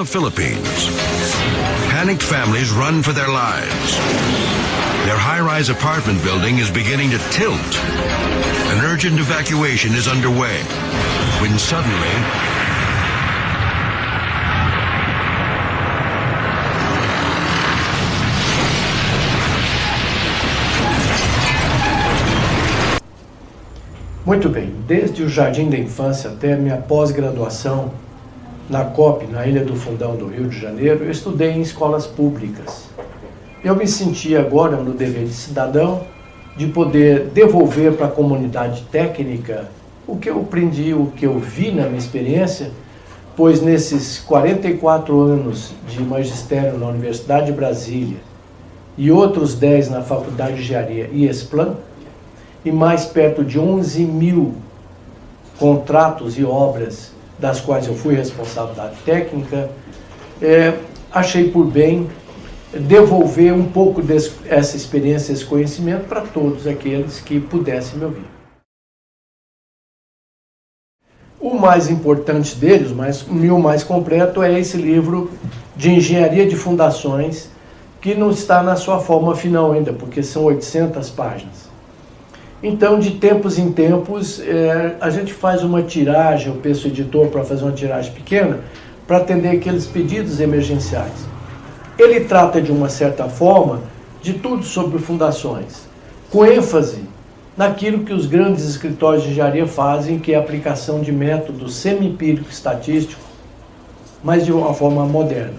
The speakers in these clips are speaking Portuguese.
Philippines. Panicked families run for their lives. Their high-rise apartment building is beginning to tilt. An urgent evacuation is underway, when suddenly Muito bem, desde o jardim da infância até minha pós-graduação na COP, na Ilha do Fundão do Rio de Janeiro, eu estudei em escolas públicas. Eu me senti agora no dever de cidadão de poder devolver para a comunidade técnica o que eu aprendi, o que eu vi na minha experiência, pois nesses 44 anos de magistério na Universidade de Brasília e outros 10 na Faculdade de Engenharia e Esplan, e mais perto de 11 mil contratos e obras das quais eu fui responsável da técnica, achei por bem devolver um pouco dessa experiência, esse conhecimento para todos aqueles que pudessem me ouvir. O mais importante deles, o mais completo, é esse livro de Engenharia de Fundações, que não está na sua forma final ainda, porque são 800 páginas. Então, de tempos em tempos, a gente faz uma tiragem, eu peço ao editor para fazer uma tiragem pequena, para atender aqueles pedidos emergenciais. Ele trata, de uma certa forma, de tudo sobre fundações, com ênfase naquilo que os grandes escritórios de engenharia fazem, que é a aplicação de método semi-empírico estatístico, mas de uma forma moderna.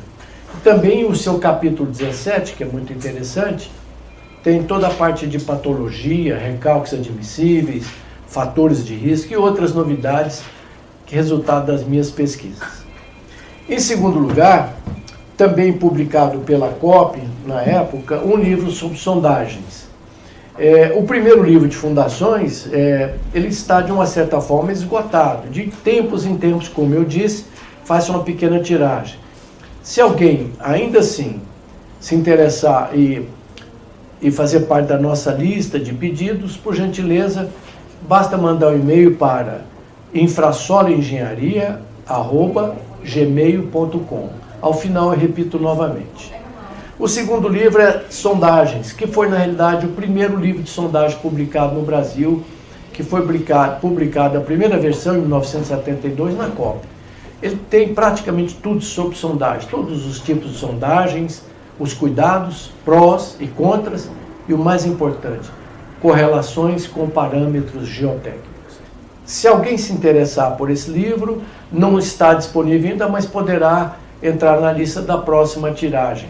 E também o seu capítulo 17, que é muito interessante, tem toda a parte de patologia, recálculos admissíveis, fatores de risco e outras novidades que resultado das minhas pesquisas. Em segundo lugar, também publicado pela COP, na época, um livro sobre sondagens. O primeiro livro de fundações, ele está de uma certa forma esgotado. De tempos em tempos, como eu disse, faço uma pequena tiragem. Se alguém ainda assim se interessar e fazer parte da nossa lista de pedidos, por gentileza, basta mandar um e-mail para infrasoloengenharia@gmail.com. Ao final eu repito novamente. O segundo livro é Sondagens, que foi na realidade o primeiro livro de sondagem publicado no Brasil, que foi publicado a primeira versão em 1972 na COP. Ele tem praticamente tudo sobre sondagem, todos os tipos de sondagens, os cuidados, prós e contras, e o mais importante, correlações com parâmetros geotécnicos. Se alguém se interessar por esse livro, não está disponível ainda, mas poderá entrar na lista da próxima tiragem.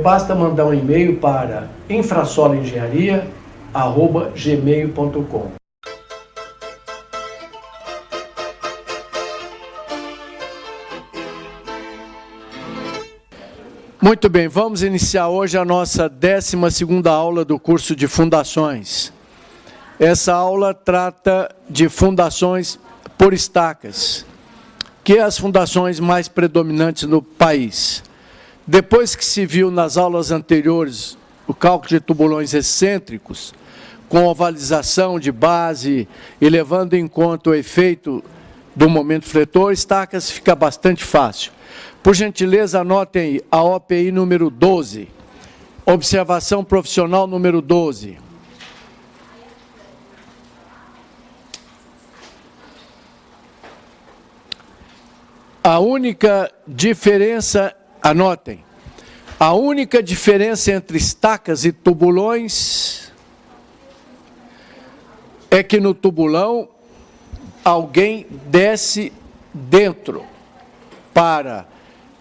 Basta mandar um e-mail para infrasoloengenharia@gmail.com. Muito bem, vamos iniciar hoje a nossa 12ª aula do curso de Fundações. Essa aula trata de fundações por estacas, que é as fundações mais predominantes no país. Depois que se viu nas aulas anteriores o cálculo de tubulões excêntricos, com ovalização de base e levando em conta o efeito do momento fletor, estacas fica bastante fácil. Por gentileza, anotem aí a OPI número 12, observação profissional número 12. A única diferença, anotem, a única diferença entre estacas e tubulões é que no tubulão alguém desce dentro para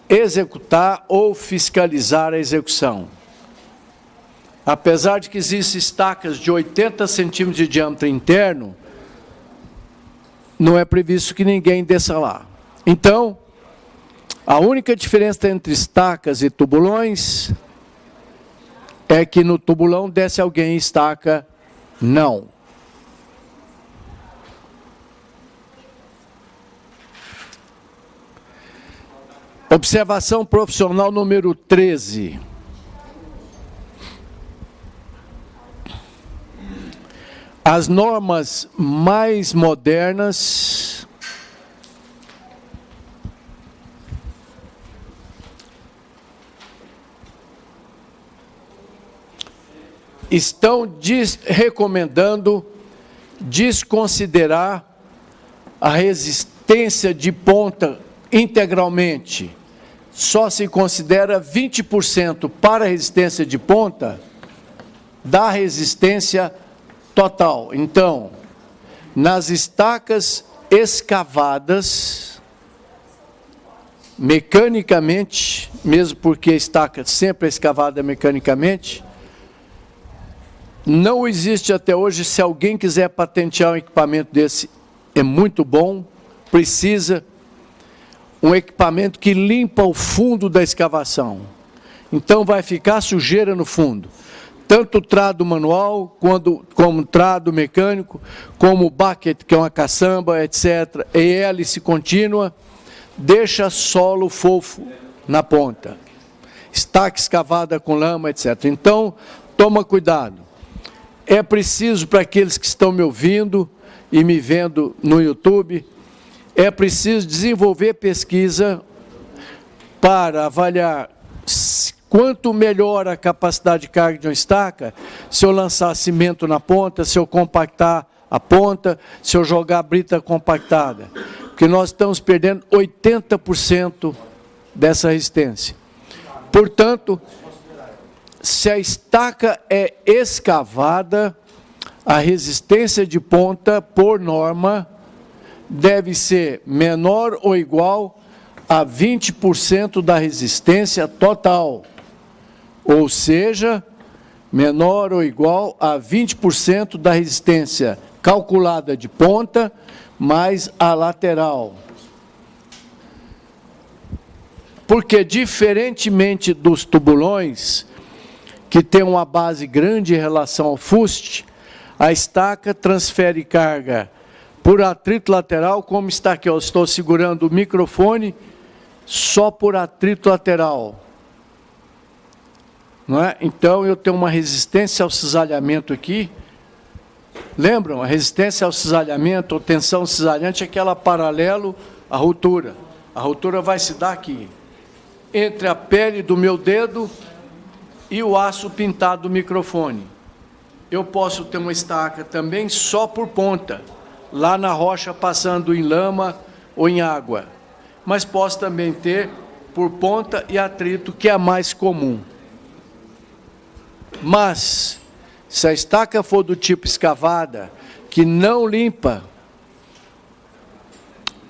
executar ou fiscalizar a execução. Apesar de que existem estacas de 80 centímetros de diâmetro interno, não é previsto que ninguém desça lá. Então, a única diferença entre estacas e tubulões é que no tubulão desce alguém, estaca não. Observação profissional número 13. As normas mais modernas estão recomendando desconsiderar a resistência de ponta integralmente. Só se considera 20% para a resistência de ponta da resistência total. Então, nas estacas escavadas, mecanicamente, mesmo porque a estaca sempre é escavada mecanicamente, não existe até hoje, se alguém quiser patentear um equipamento desse, é muito bom, precisa, um equipamento que limpa o fundo da escavação. Então vai ficar sujeira no fundo. Tanto o trado manual, como o trado mecânico, como o bucket, que é uma caçamba, etc., e hélice contínua, deixa solo fofo na ponta. Estaca escavada com lama, etc. Então, toma cuidado. É preciso, para aqueles que estão me ouvindo e me vendo no YouTube, é preciso desenvolver pesquisa para avaliar quanto melhor a capacidade de carga de uma estaca, se eu lançar cimento na ponta, se eu compactar a ponta, se eu jogar brita compactada. Porque nós estamos perdendo 80% dessa resistência. Portanto, se a estaca é escavada, a resistência de ponta, por norma, deve ser menor ou igual a 20% da resistência total. Ou seja, menor ou igual a 20% da resistência calculada de ponta, mais a lateral. Porque, diferentemente dos tubulões, que tem uma base grande em relação ao fuste, a estaca transfere carga por atrito lateral, como está aqui, eu estou segurando o microfone, só por atrito lateral. Não é? Então, eu tenho uma resistência ao cisalhamento aqui. Lembram? A resistência ao cisalhamento, ou tensão cisalhante, é aquela paralelo à ruptura. A ruptura vai se dar aqui, entre a pele do meu dedo e o aço pintado do microfone. Eu posso ter uma estaca também só por ponta, lá na rocha passando em lama ou em água. Mas posso também ter por ponta e atrito, que é a mais comum. Mas, se a estaca for do tipo escavada, que não limpa,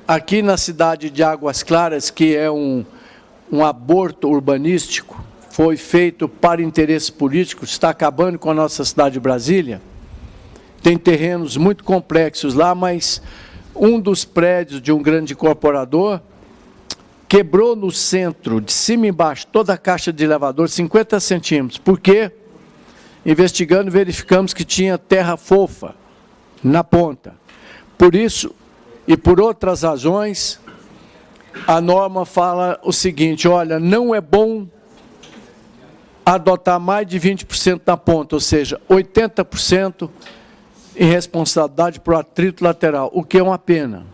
aqui na cidade de Águas Claras, que é um aborto urbanístico, foi feito para interesse político, está acabando com a nossa cidade de Brasília, tem terrenos muito complexos lá, mas um dos prédios de um grande incorporador quebrou no centro, de cima e embaixo, toda a caixa de elevador, 50 centímetros. Por quê? Investigando, verificamos que tinha terra fofa na ponta. Por isso, e por outras razões, a norma fala o seguinte: olha, não é bom adotar mais de 20% na ponta, ou seja, 80% em responsabilidade por atrito lateral, o que é uma pena.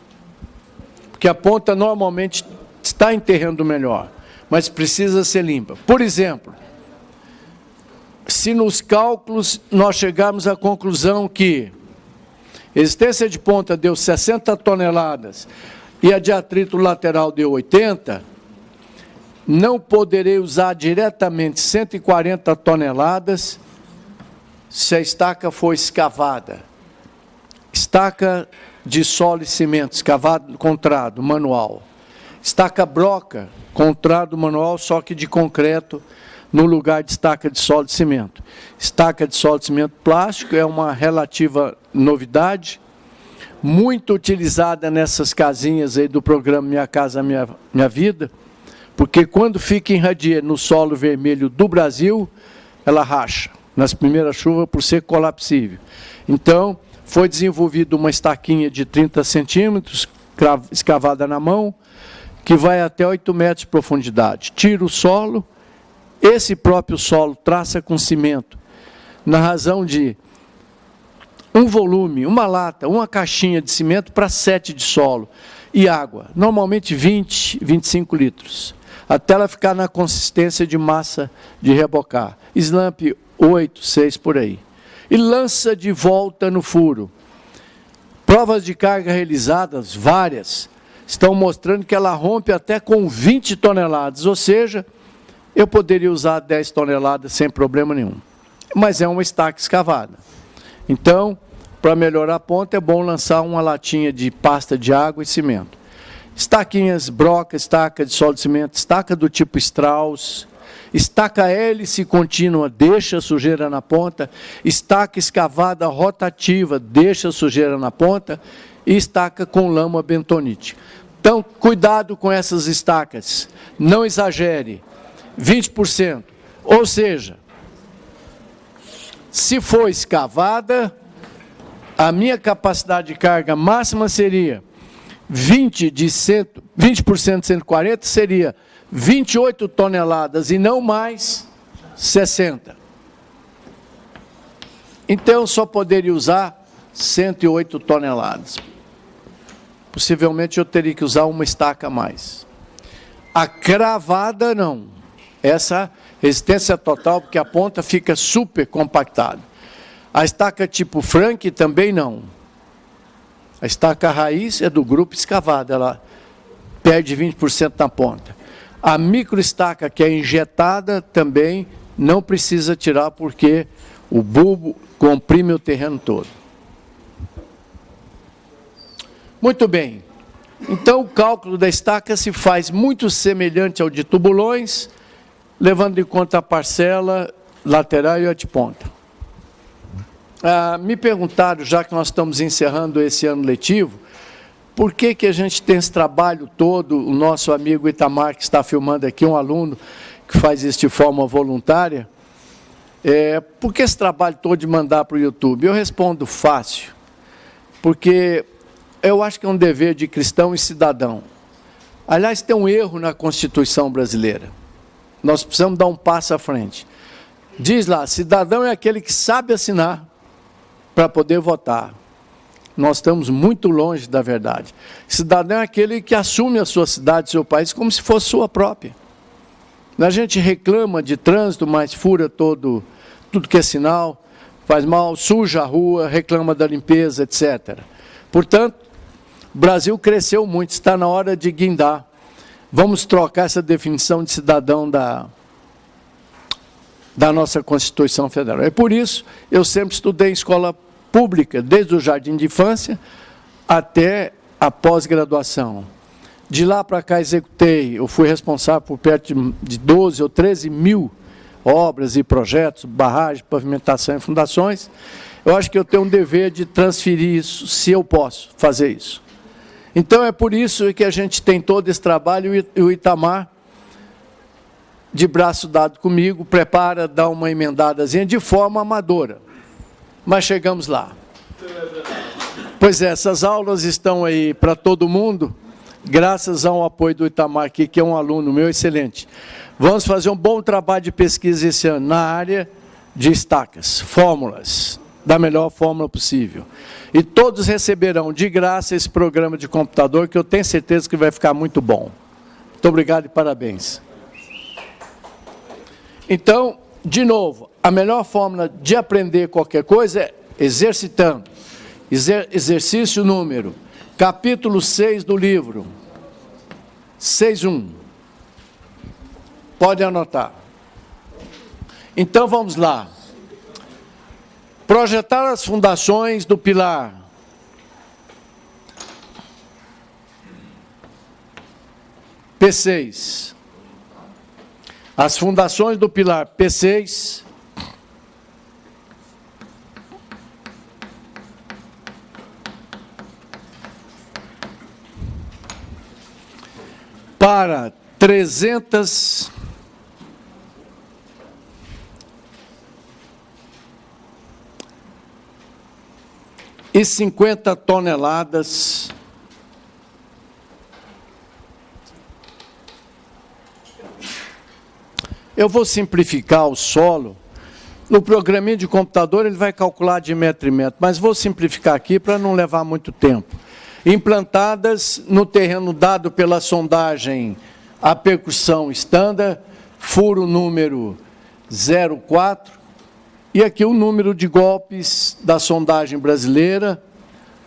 Porque a ponta normalmente está em terreno melhor, mas precisa ser limpa. Por exemplo, se nos cálculos nós chegarmos à conclusão que a resistência de ponta deu 60 toneladas e a de atrito lateral deu 80, não poderei usar diretamente 140 toneladas se a estaca for escavada. Estaca de solo e cimento, escavado com trado manual. Estaca broca, com trado manual, só que de concreto, no lugar de estaca de solo e cimento. Estaca de solo e cimento plástico é uma relativa novidade, muito utilizada nessas casinhas aí do programa Minha Casa Minha Vida, porque quando fica em radier no solo vermelho do Brasil, ela racha nas primeiras chuvas por ser colapsível. Então, foi desenvolvida uma estaquinha de 30 centímetros, escavada na mão, que vai até 8 metros de profundidade. Tira o solo, esse próprio solo traça com cimento, na razão de um volume, uma lata, uma caixinha de cimento para 7 de solo, e água, normalmente 20, 25 litros, até ela ficar na consistência de massa de rebocar. Slump 8, 6 por aí. E lança de volta no furo. Provas de carga realizadas, várias, estão mostrando que ela rompe até com 20 toneladas, ou seja, eu poderia usar 10 toneladas sem problema nenhum. Mas é uma estaca escavada. Então, para melhorar a ponta, é bom lançar uma latinha de pasta de água e cimento. Estaquinhas broca, estaca de solo de cimento, estaca do tipo Strauss, estaca hélice contínua, deixa sujeira na ponta, estaca escavada rotativa, deixa sujeira na ponta, e estaca com lama bentonite. Então, cuidado com essas estacas, não exagere, 20%, ou seja, se for escavada, a minha capacidade de carga máxima seria 20% de 140 seria 28 toneladas e não mais 60. Então, eu só poderia usar 108 toneladas. Possivelmente, eu teria que usar uma estaca a mais. A cravada, não. Essa resistência total, porque a ponta fica super compactada. A estaca tipo Frank também não. A estaca raiz é do grupo escavada, ela perde 20% na ponta. A microestaca que é injetada também não precisa tirar porque o bulbo comprime o terreno todo. Muito bem. Então o cálculo da estaca se faz muito semelhante ao de tubulões, levando em conta a parcela lateral e a de ponta. Me perguntaram, já que nós estamos encerrando esse ano letivo, por que a gente tem esse trabalho todo, o nosso amigo Itamar, que está filmando aqui, um aluno que faz isso de forma voluntária, por que esse trabalho todo de mandar para o YouTube? Eu respondo fácil, porque eu acho que é um dever de cristão e cidadão. Aliás, tem um erro na Constituição brasileira. Nós precisamos dar um passo à frente. Diz lá, cidadão é aquele que sabe assinar para poder votar. Nós estamos muito longe da verdade. Cidadão é aquele que assume a sua cidade, seu país, como se fosse sua própria. A gente reclama de trânsito, mas fura tudo que é sinal, faz mal, suja a rua, reclama da limpeza, etc. Portanto, o Brasil cresceu muito, está na hora de guindar. Vamos trocar essa definição de cidadão da nossa Constituição Federal. É por isso eu sempre estudei em escola pública, desde o jardim de infância até a pós-graduação. De lá para cá eu fui responsável por perto de 12 ou 13 mil obras e projetos, barragens, pavimentação e fundações. Eu acho que eu tenho um dever de transferir isso, se eu posso fazer isso. Então é por isso que a gente tem todo esse trabalho e o Itamar, de braço dado comigo, prepara, dá uma emendadazinha de forma amadora. Mas chegamos lá. Pois é, essas aulas estão aí para todo mundo, graças ao apoio do Itamar aqui, que é um aluno meu excelente. Vamos fazer um bom trabalho de pesquisa esse ano na área de estacas, fórmulas, da melhor fórmula possível. E todos receberão de graça esse programa de computador, que eu tenho certeza que vai ficar muito bom. Muito obrigado e parabéns. Então, de novo, a melhor fórmula de aprender qualquer coisa é exercitando. Exercício número, capítulo 6 do livro, 6.1. Pode anotar. Então, vamos lá. Projetar as fundações do pilar. P6. As fundações do pilar P6 para 350 toneladas Eu vou simplificar o solo. No programinha de computador ele vai calcular de metro em metro, mas vou simplificar aqui para não levar muito tempo. Implantadas no terreno dado pela sondagem a percussão estándar, furo número 04, E aqui o número de golpes da sondagem brasileira.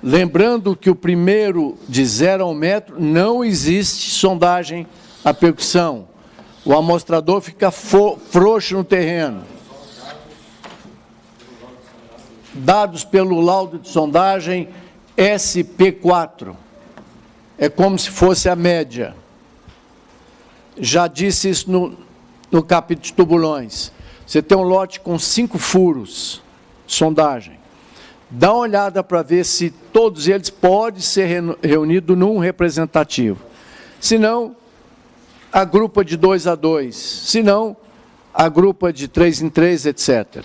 Lembrando que o primeiro de 0 a 1 metro não existe sondagem a percussão. O amostrador fica frouxo no terreno. Dados pelo laudo de sondagem SP4. É como se fosse a média. Já disse isso no capítulo de tubulões. Você tem um lote com 5 furos, sondagem. Dá uma olhada para ver se todos eles podem ser reunidos num representativo. Se não, agrupa de 2 a 2. Se não, agrupa de 3 em 3, etc.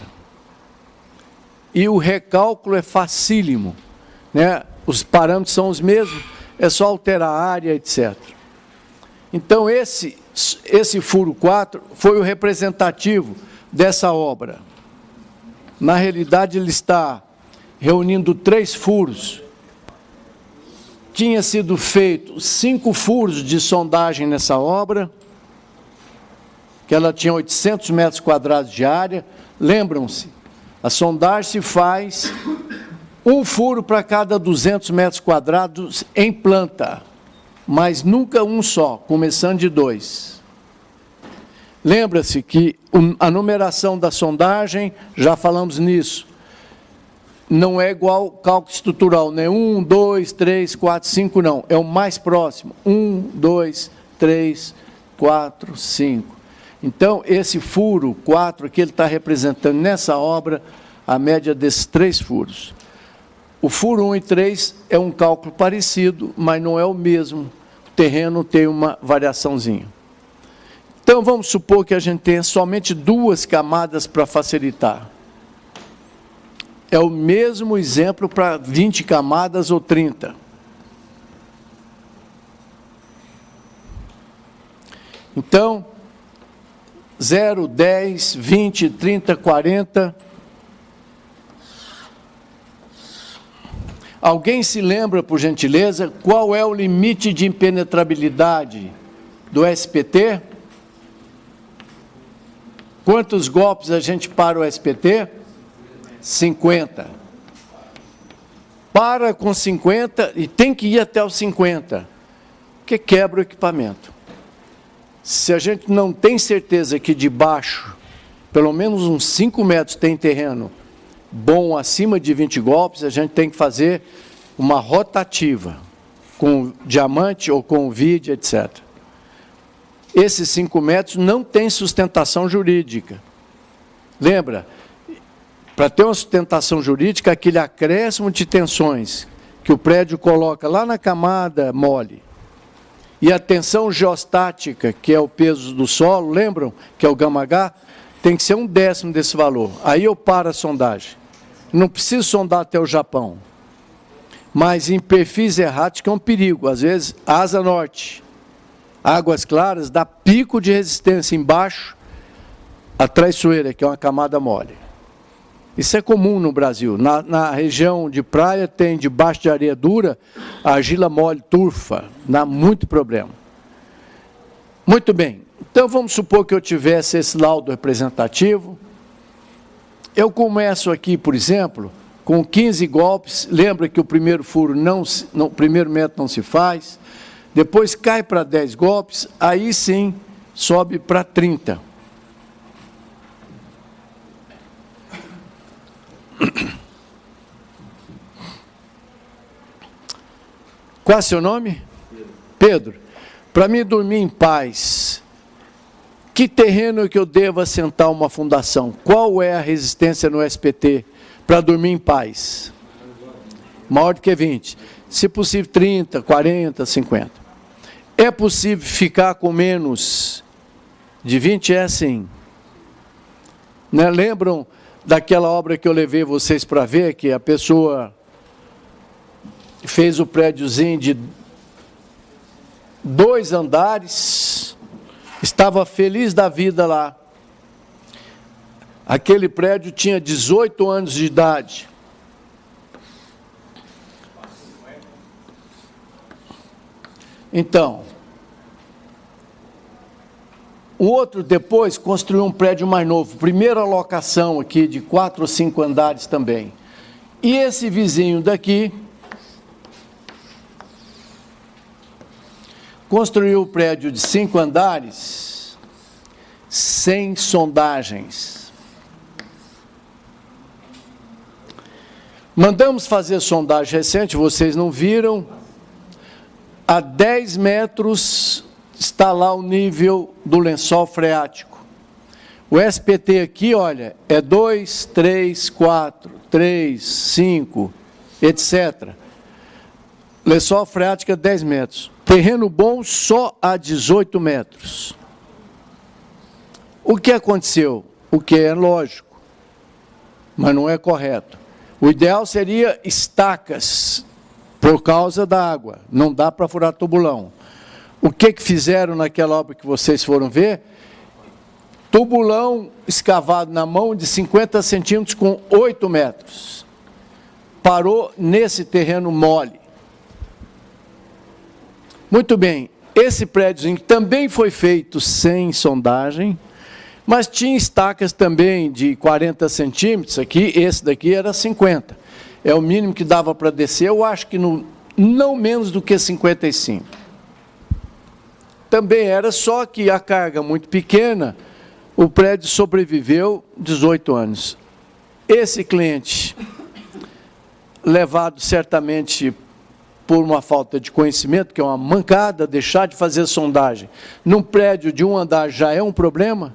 E o recálculo é facílimo, né? Os parâmetros são os mesmos, é só alterar a área, etc. Então, esse furo 4 foi o representativo dessa obra. Na realidade, ele está reunindo 3 furos. Tinha sido feito 5 furos de sondagem nessa obra, que ela tinha 800 metros quadrados de área. Lembram-se, a sondagem se faz um furo para cada 200 metros quadrados em planta, mas nunca um só, começando de 2. Lembra-se que a numeração da sondagem, já falamos nisso, não é igual ao cálculo estrutural, não é 1, 2, 3, 4, 5, não. É o mais próximo, 1, 2, 3, 4, 5. Então, esse furo 4 aqui, ele está representando nessa obra a média desses 3 furos. O furo 1 e 3 é um cálculo parecido, mas não é o mesmo. O terreno tem uma variaçãozinha. Então, vamos supor que a gente tenha somente 2 camadas para facilitar. É o mesmo exemplo para 20 camadas ou 30. Então, 0, 10, 20, 30, 40. Alguém se lembra, por gentileza, qual é o limite de impenetrabilidade do SPT? Quantos golpes a gente para o SPT? 50. Para com 50 e tem que ir até os 50, porque quebra o equipamento. Se a gente não tem certeza que de baixo, pelo menos uns 5 metros tem terreno bom acima de 20 golpes, a gente tem que fazer uma rotativa com diamante ou com vide, etc. Esses 5 metros não tem sustentação jurídica. Lembra? Para ter uma sustentação jurídica, aquele acréscimo de tensões que o prédio coloca lá na camada mole, e a tensão geostática, que é o peso do solo, lembram? Que é o γH, tem que ser 1/10 desse valor. Aí eu paro a sondagem. Não preciso sondar até o Japão. Mas em perfis erráticos é um perigo. Às vezes, asa norte, águas claras, dá pico de resistência embaixo, a traiçoeira, que é uma camada mole. Isso é comum no Brasil. Na região de praia tem, debaixo de areia dura, a argila mole turfa, dá muito problema. Muito bem. Então, vamos supor que eu tivesse esse laudo representativo. Eu começo aqui, por exemplo, com 15 golpes. Lembra que o primeiro furo, o primeiro metro não se faz. Depois cai para 10 golpes, aí sim sobe para 30. Qual é seu nome? Pedro. Para mim dormir em paz, que terreno que eu devo assentar uma fundação? Qual é a resistência no SPT para dormir em paz? Maior do que 20. Se possível 30, 40, 50. É possível ficar com menos de 20? É sim. Né? Lembram daquela obra que eu levei vocês para ver, que a pessoa fez o prédiozinho de 2 andares, estava feliz da vida lá. Aquele prédio tinha 18 anos de idade. Então, O outro depois construiu um prédio mais novo, primeira locação aqui de 4 ou 5 andares também. E esse vizinho daqui construiu o prédio de 5 andares sem sondagens. Mandamos fazer sondagem recente, vocês não viram, a 10 metros está lá o nível do lençol freático. O SPT aqui, olha, é 2, 3, 4, 3, 5, etc. Lençol freático é 10 metros. Terreno bom só a 18 metros. O que aconteceu? O que é lógico, mas não é correto. O ideal seria estacas, por causa da água. Não dá para furar tubulão. O que fizeram naquela obra que vocês foram ver? Tubulão escavado na mão de 50 centímetros com 8 metros. Parou nesse terreno mole. Muito bem, esse prédiozinho também foi feito sem sondagem, mas tinha estacas também de 40 centímetros aqui, esse daqui era 50. É o mínimo que dava para descer, eu acho que não menos do que 55. Também era, só que a carga muito pequena, o prédio sobreviveu 18 anos. Esse cliente, levado certamente por uma falta de conhecimento, que é uma mancada, deixar de fazer sondagem num prédio de um andar já é um problema,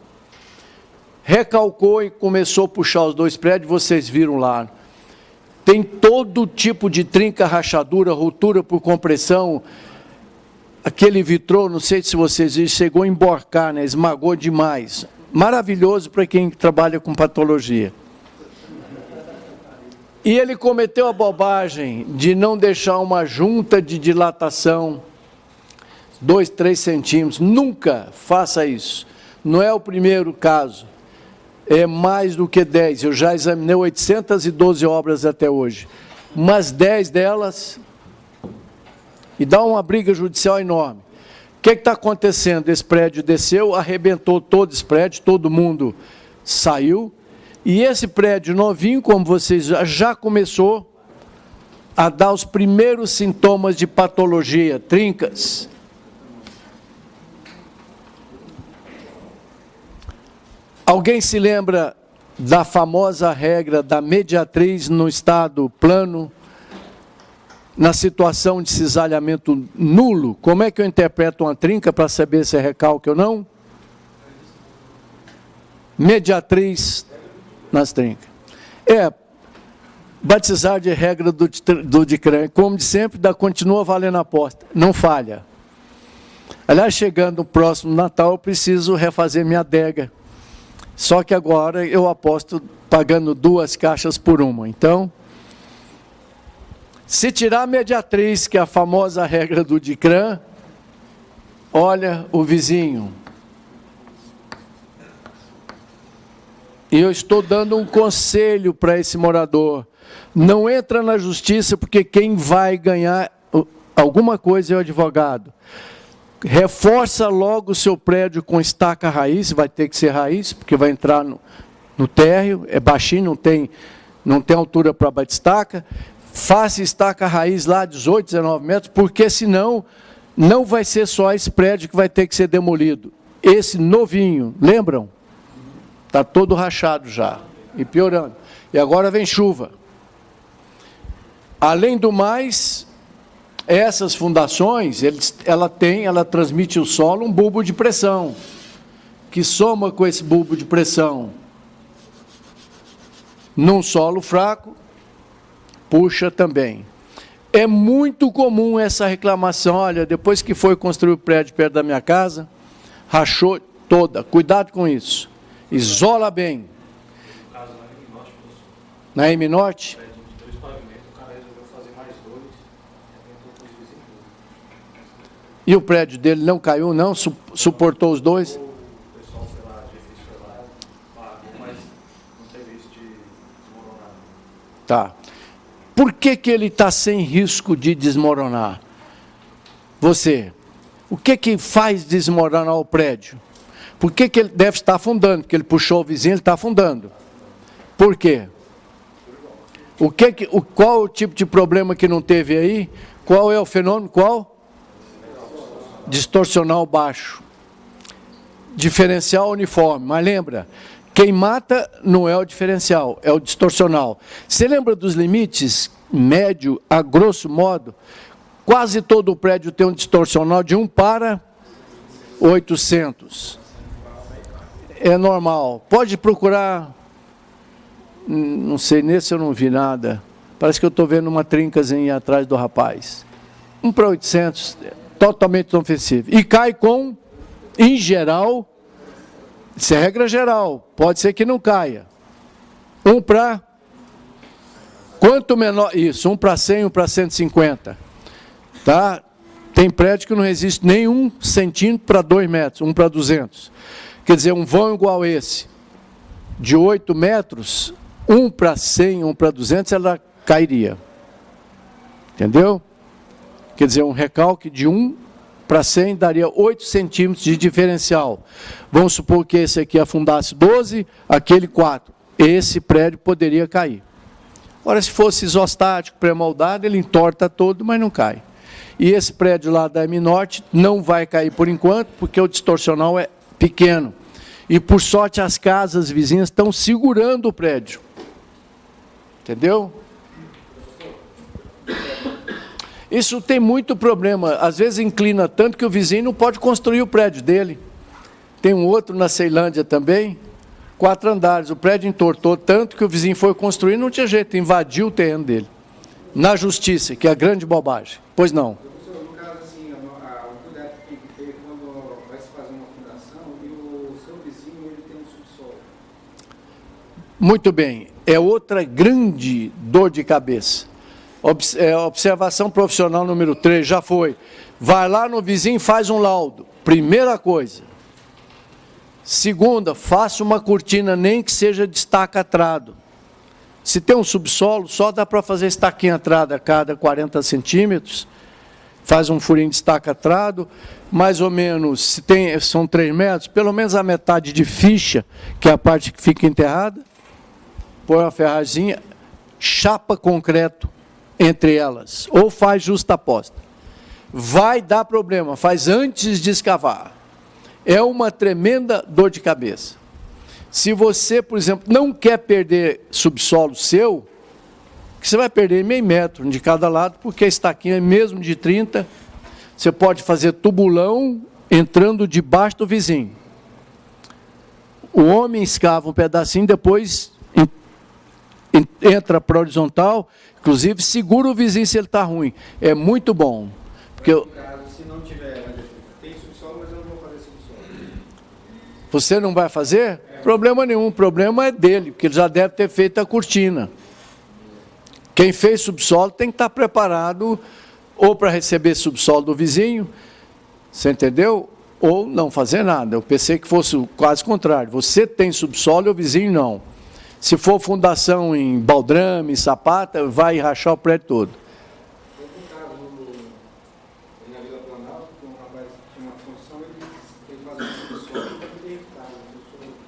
recalcou e começou a puxar os 2 prédios, vocês viram lá. Tem todo tipo de trinca, rachadura, ruptura por compressão. Aquele vitrô, não sei se vocês viram, chegou a emborcar, né? Esmagou demais. Maravilhoso para quem trabalha com patologia. E ele cometeu a bobagem de não deixar uma junta de dilatação 2, 3 centímetros. Nunca faça isso. Não é o primeiro caso. É mais do que 10. Eu já examinei 812 obras até hoje. Umas 10 delas, e dá uma briga judicial enorme. O que está acontecendo? Esse prédio desceu, arrebentou todo esse prédio, todo mundo saiu. E esse prédio novinho, como vocês já começou a dar os primeiros sintomas de patologia, trincas. Alguém se lembra da famosa regra da mediatriz no estado plano, na situação de cisalhamento nulo? Como é que eu interpreto uma trinca para saber se é recalque ou não? Mediatriz nas trincas. Batizar de regra do DICRAN, como de sempre, continua valendo a aposta, não falha. Aliás, chegando o próximo Natal, eu preciso refazer minha adega. Só que agora eu aposto pagando 2 caixas por uma. Então, se tirar a mediatriz, que é a famosa regra do DICRAN, olha o vizinho. E eu estou dando um conselho para esse morador. Não entra na justiça, porque quem vai ganhar alguma coisa é o advogado. Reforça logo o seu prédio com estaca raiz, vai ter que ser raiz, porque vai entrar no térreo, é baixinho, não tem altura para batistaca. Faça estaca raiz lá, 18, 19 metros, porque senão não vai ser só esse prédio que vai ter que ser demolido. Esse novinho, lembram? Está todo rachado já, e piorando. E agora vem chuva. Além do mais, essas fundações, ela transmite ao solo um bulbo de pressão, que soma com esse bulbo de pressão num solo fraco, puxa também. É muito comum essa reclamação, olha, depois que foi construir o prédio perto da minha casa, rachou toda, cuidado com isso. Isola bem. Na M Norte? E o prédio dele não caiu, não? Suportou os 2? O pessoal, sei lá, de edifício foi lá, pagou, mas não teve risco de desmoronar. Tá. Por que ele está sem risco de desmoronar? Você, o que faz desmoronar o prédio? Por que ele deve estar afundando? Porque ele puxou o vizinho, ele está afundando. Por quê? Qual o tipo de problema que não teve aí? Qual é o fenômeno? Qual? Distorcional baixo. Diferencial uniforme. Mas lembra, quem mata não é o diferencial, é o distorcional. Você lembra dos limites médio, a grosso modo? Quase todo o prédio tem um distorcional de 1 para 800. É normal. Pode procurar, não sei, nesse eu não vi nada. Parece que eu estou vendo uma trincazinha atrás do rapaz. 1 para 800, totalmente inofensivo. E cai com, em geral, isso é regra geral, pode ser que não caia. 1 para, quanto menor, isso, 1 para 100, 1 para 150. Tá? Tem prédio que não resiste nem 1 centímetro para 2 metros, 1 para 200. Quer dizer, um vão igual esse, de 8 metros, 1 para 100, 1 para 200, ela cairia. Entendeu? Quer dizer, um recalque de 1 para 100 daria 8 centímetros de diferencial. Vamos supor que esse aqui afundasse 12, aquele 4. Esse prédio poderia cair. Ora, se fosse isostático, pré-moldado, ele entorta todo, mas não cai. E esse prédio lá da M-Norte não vai cair por enquanto, porque o distorcional é pequeno. E por sorte as casas vizinhas estão segurando o prédio. Entendeu? Isso tem muito problema. Às vezes inclina tanto que o vizinho não pode construir o prédio dele. Tem um outro na Ceilândia também, 4 andares. O prédio entortou tanto que o vizinho foi construir, não tinha jeito, invadiu o terreno dele. Na justiça, que é a grande bobagem. Pois não. Professor, no caso assim, o cuidado que tem que ter quando vai se fazer uma fundação e o seu vizinho ele tem um subsolo. Muito bem. É outra grande dor de cabeça. Observação profissional número 3, já foi. Vai lá no vizinho e faz um laudo. Primeira coisa. Segunda, faça uma cortina, nem que seja de estacatrado. Se tem um subsolo, só dá para fazer estaquinhatrado a cada 40 centímetros. Faz um furinho de estacatrado, mais ou menos, se tem, são 3 metros, pelo menos a metade de ficha, que é a parte que fica enterrada. Põe uma ferraginha, chapa concreto entre elas, ou faz justaposta. Vai dar problema, faz antes de escavar. É uma tremenda dor de cabeça. Se você, por exemplo, não quer perder subsolo seu, que você vai perder meio metro de cada lado, porque a estaquinha é mesmo de 30, você pode fazer tubulão entrando debaixo do vizinho. O homem escava um pedacinho, depois entra para a horizontal, inclusive segura o vizinho se ele está ruim. É muito bom. Porque No caso, se não tiver, tem subsolo, mas eu não vou fazer subsolo. você não vai fazer? Problema nenhum, o problema é dele, porque ele já deve ter feito a cortina. Quem fez subsolo tem que estar preparado ou para receber subsolo do vizinho, você entendeu? Ou não fazer nada. Eu pensei que fosse quase o contrário. Você tem subsolo e o vizinho não. Se for fundação em baldrame, sapata, vai rachar o prédio todo. Foi um caso na Vila Planalto, que um rapaz tinha uma construção, ele fez fazer um subsolo e foi interditado. O senhor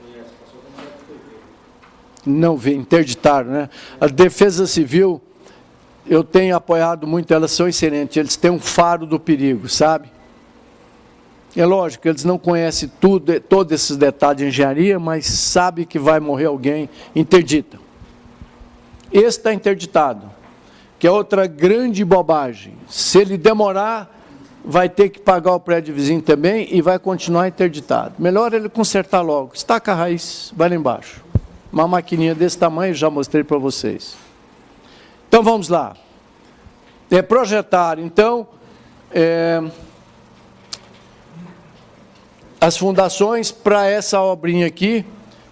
conhece, passou como deve ter feito. Não vi, interditaram, né? A Defesa Civil, eu tenho apoiado muito, elas são excelentes, eles têm um faro do perigo, sabe? É lógico, eles não conhecem tudo, todos esses detalhes de engenharia, mas sabem que vai morrer alguém, interdita. Esse está interditado, que é outra grande bobagem. Se ele demorar, vai ter que pagar o prédio vizinho também e vai continuar interditado. Melhor ele consertar logo, estaca a raiz, vai lá embaixo. Uma maquininha desse tamanho, já mostrei para vocês. Então vamos lá. Projetar, então, as fundações para essa obrinha aqui,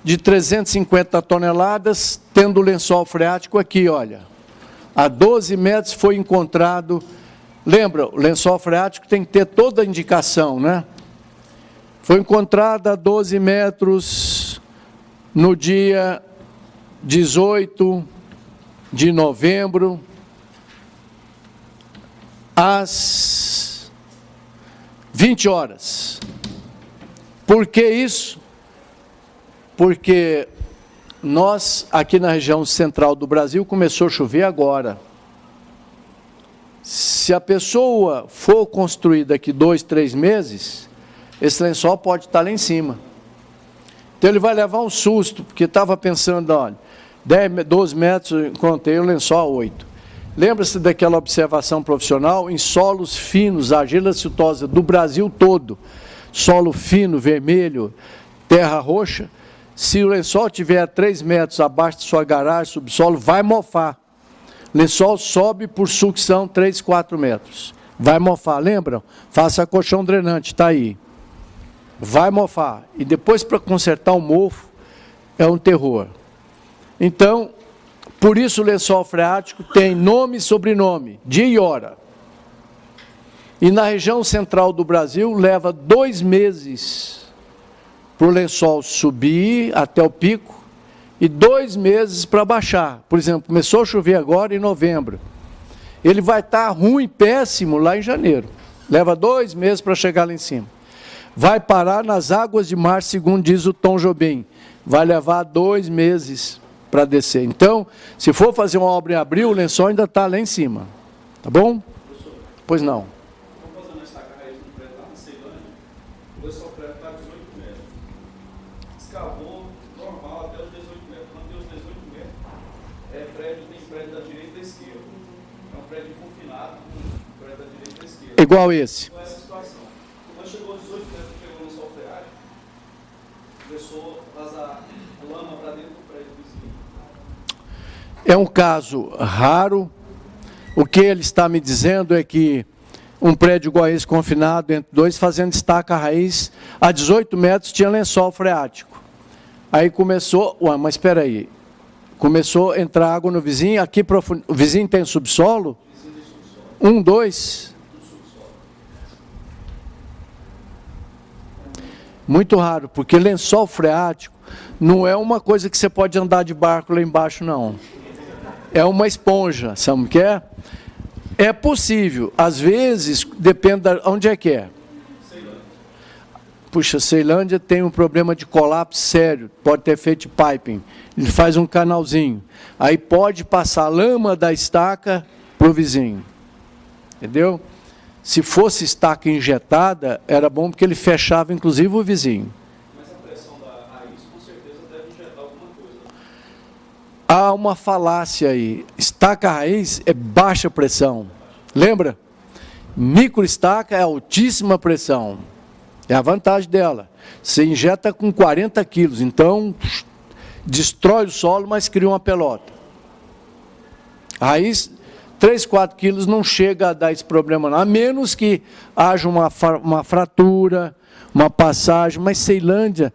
de 350 toneladas, tendo o lençol freático aqui, olha. A 12 metros foi encontrado, lembra, o lençol freático tem que ter toda a indicação, né? Foi encontrado a 12 metros no dia 18 de novembro, às 20 horas. Por que isso? Porque nós, aqui na região central do Brasil, começou a chover agora. Se a pessoa for construir daqui 2, 3 meses, esse lençol pode estar lá em cima. Então ele vai levar um susto, porque estava pensando, olha, 10, 12 metros, encontrei o lençol a 8. Lembra-se daquela observação profissional? Em solos finos, argila siltosa do Brasil todo, solo fino, vermelho, terra roxa, se o lençol estiver a 3 metros abaixo de sua garagem, subsolo, vai mofar. Lençol sobe por sucção 3, 4 metros. Vai mofar, lembram? Faça colchão drenante, está aí. Vai mofar. E depois, para consertar o mofo, é um terror. Então, por isso o lençol freático tem nome e sobrenome, dia e hora. E na região central do Brasil, leva 2 meses para o lençol subir até o pico, e 2 meses para baixar. Por exemplo, começou a chover agora em novembro. Ele vai estar ruim, péssimo, lá em janeiro. Leva 2 meses para chegar lá em cima. Vai parar nas águas de mar, segundo diz o Tom Jobim. Vai levar 2 meses para descer. Então, se for fazer uma obra em abril, o lençol ainda está lá em cima. Tá bom? Pois não. Estou fazendo essa carreira de prédio lá na Ceilândia, o lençol freático está 18 metros. Escavou normal até os 18 metros. Quando tem os 18 metros, tem prédio da direita e da esquerda. É um prédio confinado, prédio da direita e da esquerda. Igual esse. Então, essa situação. Quando chegou aos 18 metros, pegou o lençol freático, começou a vazar lama para dentro do prédio vizinho. É um caso raro. O que ele está me dizendo é que um prédio igual a esse, confinado entre 2, fazendo estaca raiz, a 18 metros tinha lençol freático. Aí começou, mas espera aí, começou a entrar água no vizinho, aqui o vizinho tem subsolo? 1, 2? Muito raro, porque lençol freático não é uma coisa que você pode andar de barco lá embaixo, não. É uma esponja, sabe o que é? É possível, às vezes, depende de onde é que é. Puxa, Ceilândia tem um problema de colapso sério, pode ter feito de piping. Ele faz um canalzinho, aí pode passar a lama da estaca para o vizinho. Entendeu? Se fosse estaca injetada, era bom porque ele fechava inclusive o vizinho. Mas a pressão da raiz, com certeza, deve injetar alguma coisa. Há uma falácia aí. Estaca raiz é baixa pressão. Lembra? Microestaca é altíssima pressão. É a vantagem dela. Você injeta com 40 quilos, então destrói o solo, mas cria uma pelota. A raiz, 3, 4 quilos não chega a dar esse problema, não. A menos que haja uma fratura, uma passagem. Mas Ceilândia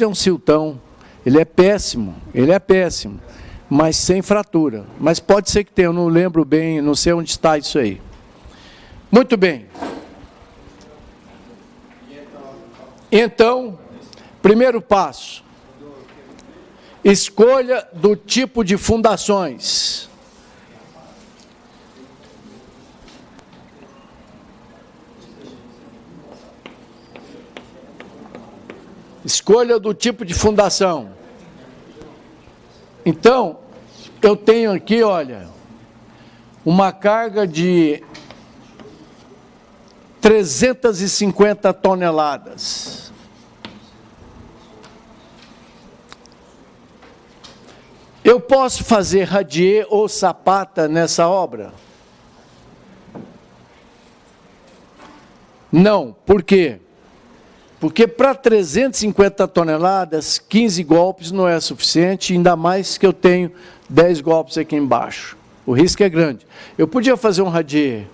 é um siltão. Ele é péssimo, mas sem fratura. Mas pode ser que tenha, eu não lembro bem, não sei onde está isso aí. Muito bem. Então, primeiro passo, escolha do tipo de fundações. Escolha do tipo de fundação. Então, eu tenho aqui, olha, uma carga de 350 toneladas. Eu posso fazer radier ou sapata nessa obra? Não. Por quê? Porque para 350 toneladas, 15 golpes não é suficiente, ainda mais que eu tenho 10 golpes aqui embaixo. O risco é grande. Eu podia fazer um radier,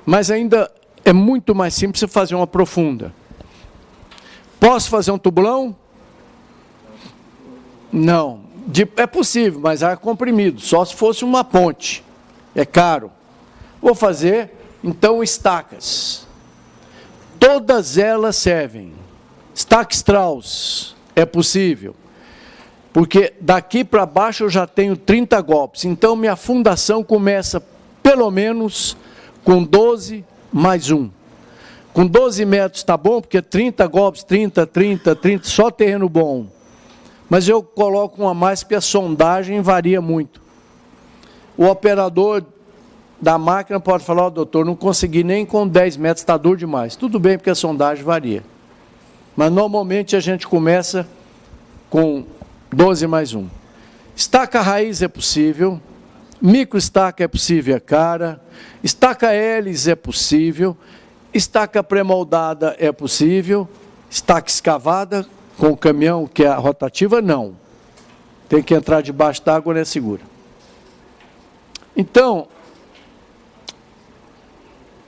mas ainda é muito mais simples você fazer uma profunda. Posso fazer um tubulão? Não. É possível, mas ar comprimido, só se fosse uma ponte. É caro. Vou fazer, então, estacas. Todas elas servem. Estaca Strauss é possível. Porque daqui para baixo eu já tenho 30 golpes. Então, minha fundação começa, pelo menos, com 12 mais 1. Com 12 metros está bom, porque 30 golpes, 30, só terreno bom. Mas eu coloco uma mais porque a sondagem varia muito. O operador da máquina pode falar, ó, doutor, não consegui nem com 10 metros, está duro demais. Tudo bem, porque a sondagem varia. Mas normalmente a gente começa com 12 mais 1. Estaca raiz é possível, microestaca é possível, é cara, estaca hélice é possível, estaca pré-moldada é possível, estaca escavada com o caminhão, que é a rotativa, não. Tem que entrar debaixo d'água, não é segura. Então,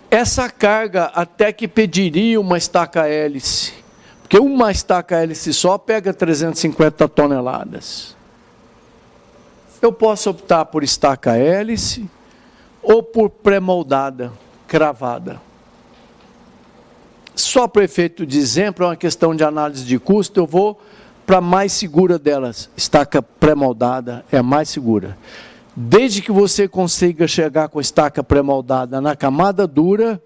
essa carga até que pediria uma estaca hélice, porque uma estaca hélice só pega 350 toneladas. Eu posso optar por estaca hélice ou por pré-moldada, cravada. Só para efeito de exemplo, é uma questão de análise de custo, eu vou para a mais segura delas. Estaca pré-moldada é a mais segura. Desde que você consiga chegar com a estaca pré-moldada na camada dura,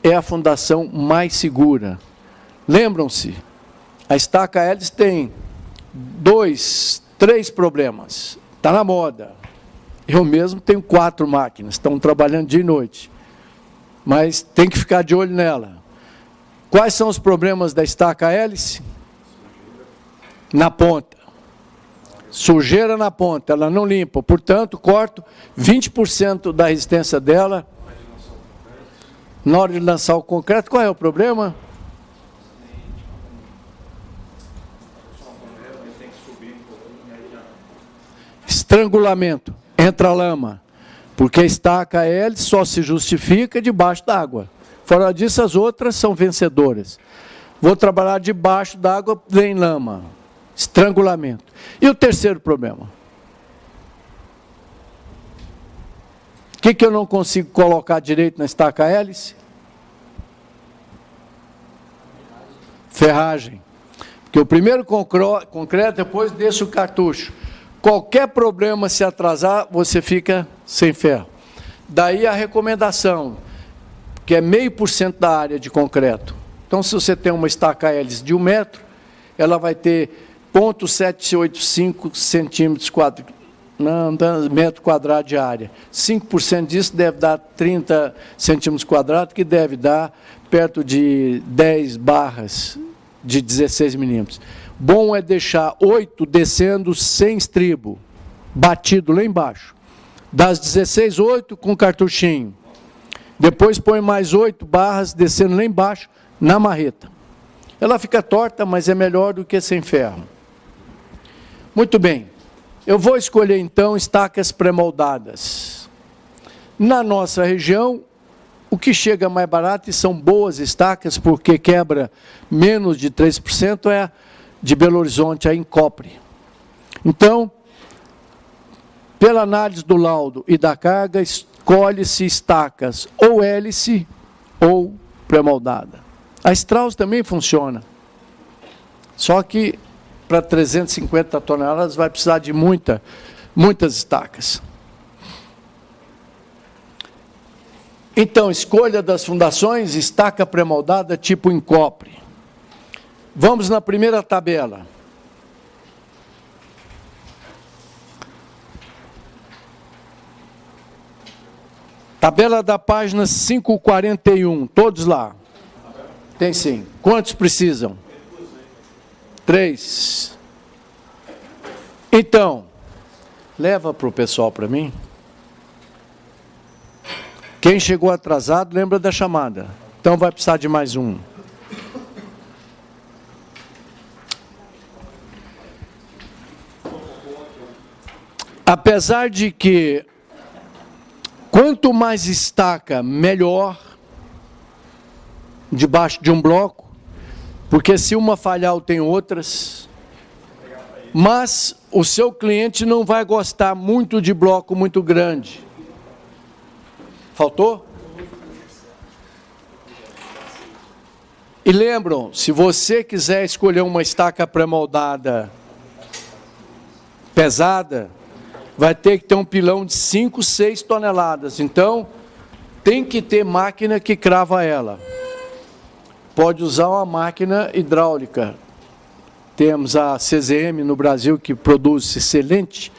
é a fundação mais segura. Lembram-se, a estaca hélice tem 2, 3 problemas. Está na moda. Eu mesmo tenho 4 máquinas, estão trabalhando dia e noite. Mas tem que ficar de olho nela. Quais são os problemas da estaca hélice? Na ponta. Sujeira na ponta, ela não limpa. Portanto, corto 20% da resistência dela. Na hora de lançar o concreto, qual é o problema? Estrangulamento. Entra lama. Porque a estaca hélice só se justifica debaixo d'água. Fora disso, as outras são vencedoras. Vou trabalhar debaixo d'água, vem lama. Estrangulamento. E o terceiro problema? O que eu não consigo colocar direito na estaca hélice? Ferragem. Porque o primeiro concreto, depois deixa o cartucho. Qualquer problema se atrasar, você fica sem ferro. Daí a recomendação, que é 0,5% da área de concreto. Então, se você tem uma estaca hélice de 1 metro, ela vai ter 0,785 centímetros quadrados, metro quadrado de área. 5% disso deve dar 30 centímetros quadrados, que deve dar perto de 10 barras de 16 milímetros. Bom é deixar 8 descendo sem estribo, batido lá embaixo. Das 16, 8 com cartuchinho. Depois põe mais 8 barras descendo lá embaixo, na marreta. Ela fica torta, mas é melhor do que sem ferro. Muito bem. Eu vou escolher então estacas pré-moldadas. Na nossa região, o que chega mais barato, e são boas estacas, porque quebra menos de 3%, é a de Belo Horizonte, a Incopre. Então, pela análise do laudo e da carga, escolhe-se estacas ou hélice ou pré-moldada. A Strauss também funciona. Só que para 350 toneladas vai precisar de muitas estacas. Então, escolha das fundações, estaca pré-moldada tipo Incopre. Vamos na primeira tabela. Tabela da página 541, todos lá. Tem sim. Quantos precisam? 3. Então, leva para o pessoal para mim. Quem chegou atrasado, lembra da chamada. Então vai precisar de mais um. Apesar de que quanto mais estaca, melhor, debaixo de um bloco, porque se uma falhar, tem outras. Mas o seu cliente não vai gostar muito de bloco muito grande. Faltou? E lembram, se você quiser escolher uma estaca pré-moldada pesada, vai ter que ter um pilão de 5, 6 toneladas. Então, tem que ter máquina que crava ela. pode usar uma máquina hidráulica. Temos a CZM no Brasil, que produz excelente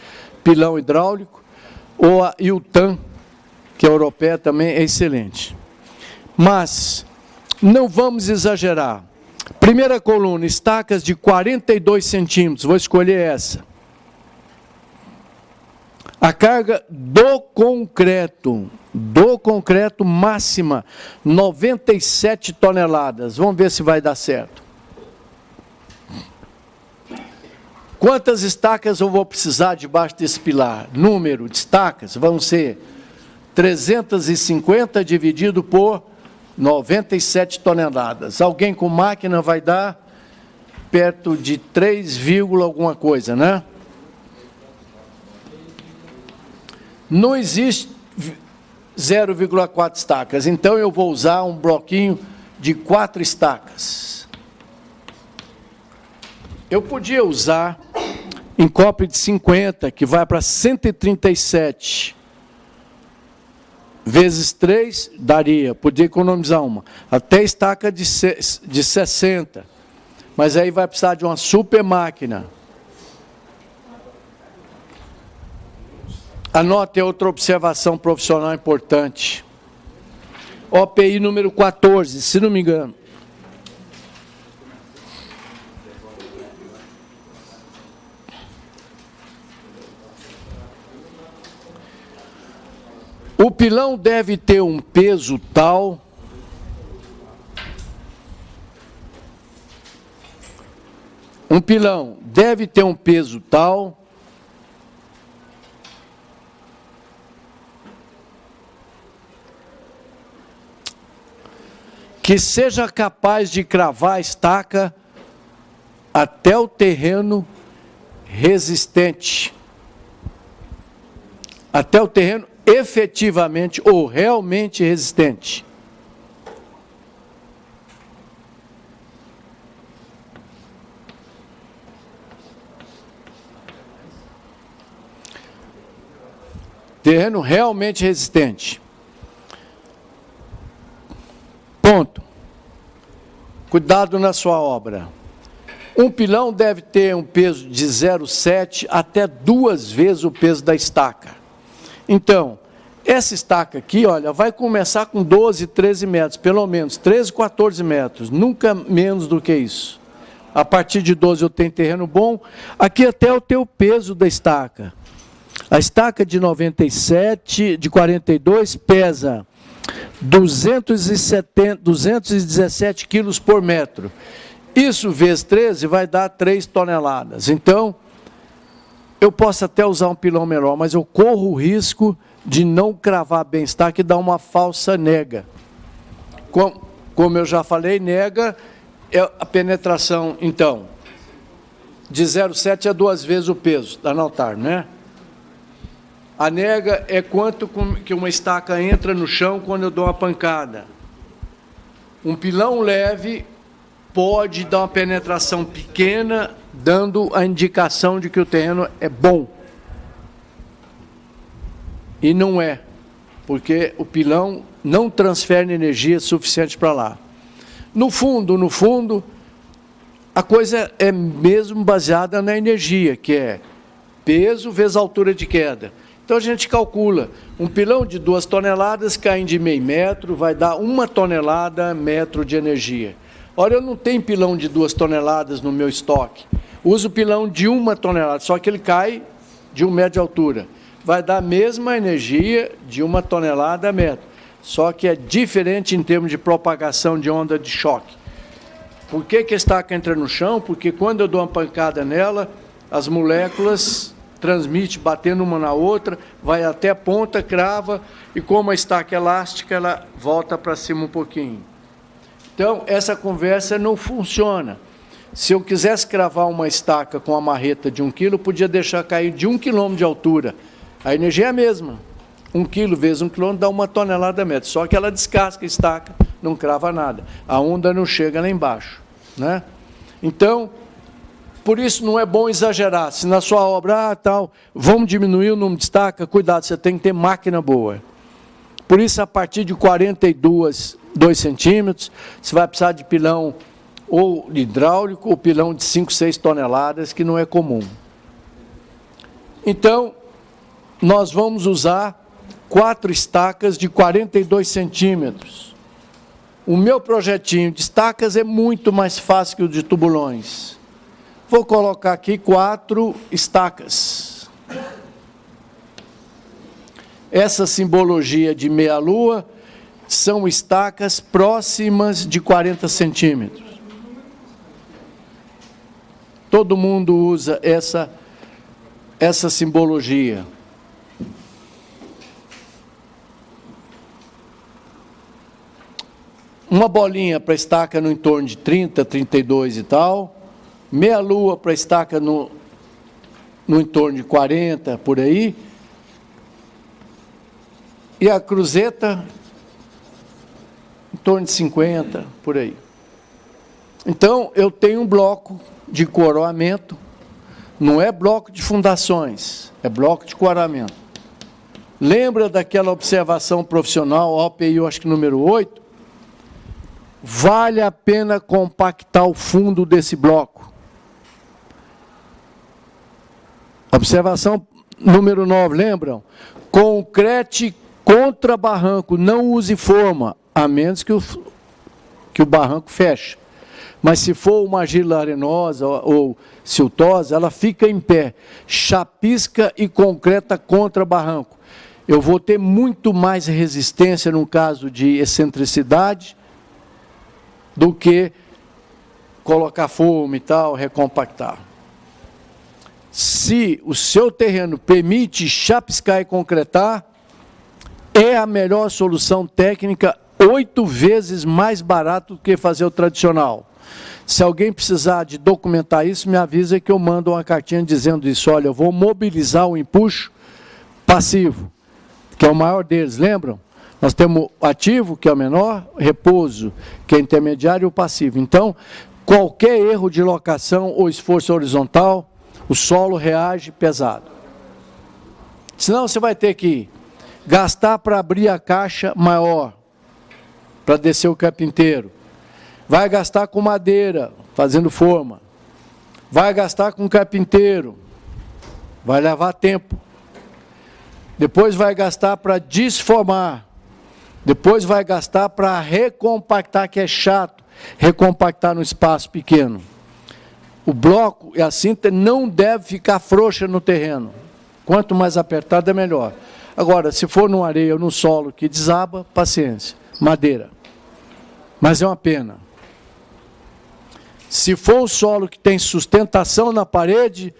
pilão hidráulico, ou a Iltan, que é europeia também, é excelente. Mas não vamos exagerar. Primeira coluna, estacas de 42 centímetros, vou escolher essa. A carga do concreto máxima, 97 toneladas. Vamos ver se vai dar certo. Quantas estacas eu vou precisar debaixo desse pilar? Número de estacas vão ser 350 dividido por 97 toneladas. Alguém com máquina vai dar perto de 3, alguma coisa, né? Não existe 0,4 estacas, então eu vou usar um bloquinho de 4 estacas. Eu podia usar encope de 50, que vai para 137. Vezes 3, daria, podia economizar uma. Até estaca de 60. Mas aí vai precisar de uma super máquina. Anote outra observação profissional importante. OPI número 14, se não me engano. O pilão deve ter um peso tal que seja capaz de cravar a estaca até o terreno resistente. Até o terreno efetivamente ou realmente resistente. Terreno realmente resistente. Ponto. Cuidado na sua obra. Um pilão deve ter um peso de 0,7 até 2 vezes o peso da estaca. Então, essa estaca aqui, olha, vai começar com 12, 13 metros, pelo menos 13, 14 metros, nunca menos do que isso. A partir de 12 eu tenho terreno bom, aqui até eu tenho o peso da estaca. A estaca de 97, de 42, pesa 217 quilos por metro. Isso vezes 13 vai dar 3 toneladas. Então, eu posso até usar um pilão menor, mas eu corro o risco de não cravar bem estaca e dar uma falsa nega. Como eu já falei, nega é a penetração, então, de 0,7 a 2 vezes o peso da Nautar, né? A nega é quanto que uma estaca entra no chão quando eu dou uma pancada. Um pilão leve pode dar uma penetração pequena, dando a indicação de que o terreno é bom. E não é, porque o pilão não transfere energia suficiente para lá. No fundo, a coisa é mesmo baseada na energia, que é peso vezes altura de queda. Então a gente calcula, um pilão de 2 toneladas caindo de meio metro, vai dar 1 tonelada metro de energia. Ora, eu não tenho pilão de 2 toneladas no meu estoque. Uso pilão de 1 tonelada, só que ele cai de 1 metro de altura. Vai dar a mesma energia de 1 tonelada a metro. Só que é diferente em termos de propagação de onda de choque. Por que a estaca entra no chão? Porque quando eu dou uma pancada nela, as moléculas transmitem batendo uma na outra, vai até a ponta, crava, e como a estaca é elástica, ela volta para cima um pouquinho. Então, essa conversa não funciona. Se eu quisesse cravar uma estaca com uma marreta de 1 quilo, eu podia deixar cair de 1 quilômetro de altura. A energia é a mesma. 1 quilo vezes 1 quilômetro dá 1 tonelada a metro. Só que ela descasca a estaca, não crava nada. A onda não chega lá embaixo, né? Então, por isso não é bom exagerar. Se na sua obra, vamos diminuir o número de estaca, cuidado, você tem que ter máquina boa. Por isso, a partir de 2 centímetros, você vai precisar de pilão ou hidráulico, ou pilão de 5, 6 toneladas, que não é comum. Então, nós vamos usar 4 estacas de 42 centímetros. O meu projetinho de estacas é muito mais fácil que o de tubulões. Vou colocar aqui 4 estacas. Essa simbologia de meia-lua são estacas próximas de 40 centímetros. Todo mundo usa essa simbologia. Uma bolinha para estaca no entorno de 30, 32 e tal. Meia-lua para estaca no entorno de 40, por aí. E a cruzeta em torno de 50, por aí. Então, eu tenho um bloco de coroamento. Não é bloco de fundações, é bloco de coroamento. Lembra daquela observação profissional, OPI, eu acho que número 8? Vale a pena compactar o fundo desse bloco. Observação número 9, lembram? Concrete contra barranco, não use forma, a menos que o barranco feche. Mas se for uma argila arenosa ou siltosa, ela fica em pé. Chapisca e concreta contra barranco. Eu vou ter muito mais resistência no caso de excentricidade do que colocar forma e tal, recompactar. Se o seu terreno permite chapiscar e concretar, é a melhor solução técnica, 8 vezes mais barato do que fazer o tradicional. Se alguém precisar de documentar isso, me avisa que eu mando uma cartinha dizendo isso. Olha, eu vou mobilizar o empuxo passivo, que é o maior deles, lembram? Nós temos o ativo, que é o menor, repouso, que é intermediário, e o passivo. Então, qualquer erro de locação ou esforço horizontal, o solo reage pesado. Senão você vai ter que gastar para abrir a caixa maior, para descer o carpinteiro. Vai gastar com madeira, fazendo forma. Vai gastar com carpinteiro. Vai levar tempo. Depois vai gastar para desformar. Depois vai gastar para recompactar, que é chato. Recompactar no espaço pequeno. O bloco e a cinta não deve ficar frouxa no terreno. Quanto mais apertado é melhor. Agora, se for numa areia ou num solo que desaba, paciência. Madeira. Mas é uma pena. Se for um solo que tem sustentação na parede,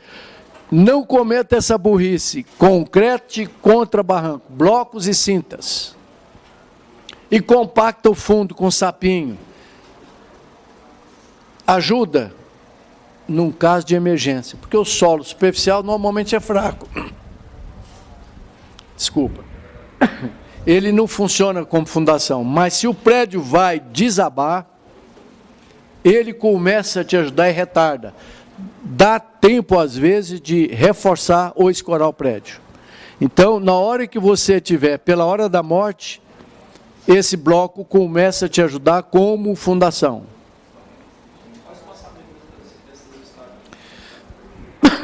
não cometa essa burrice. Concrete contra barranco, blocos e cintas. E compacta o fundo com sapinho. Ajuda num caso de emergência, porque o solo superficial normalmente é fraco. Desculpa. Ele não funciona como fundação, mas se o prédio vai desabar, ele começa a te ajudar e retarda. Dá tempo, às vezes, de reforçar ou escorar o prédio. Então, na hora que você tiver, pela hora da morte, esse bloco começa a te ajudar como fundação.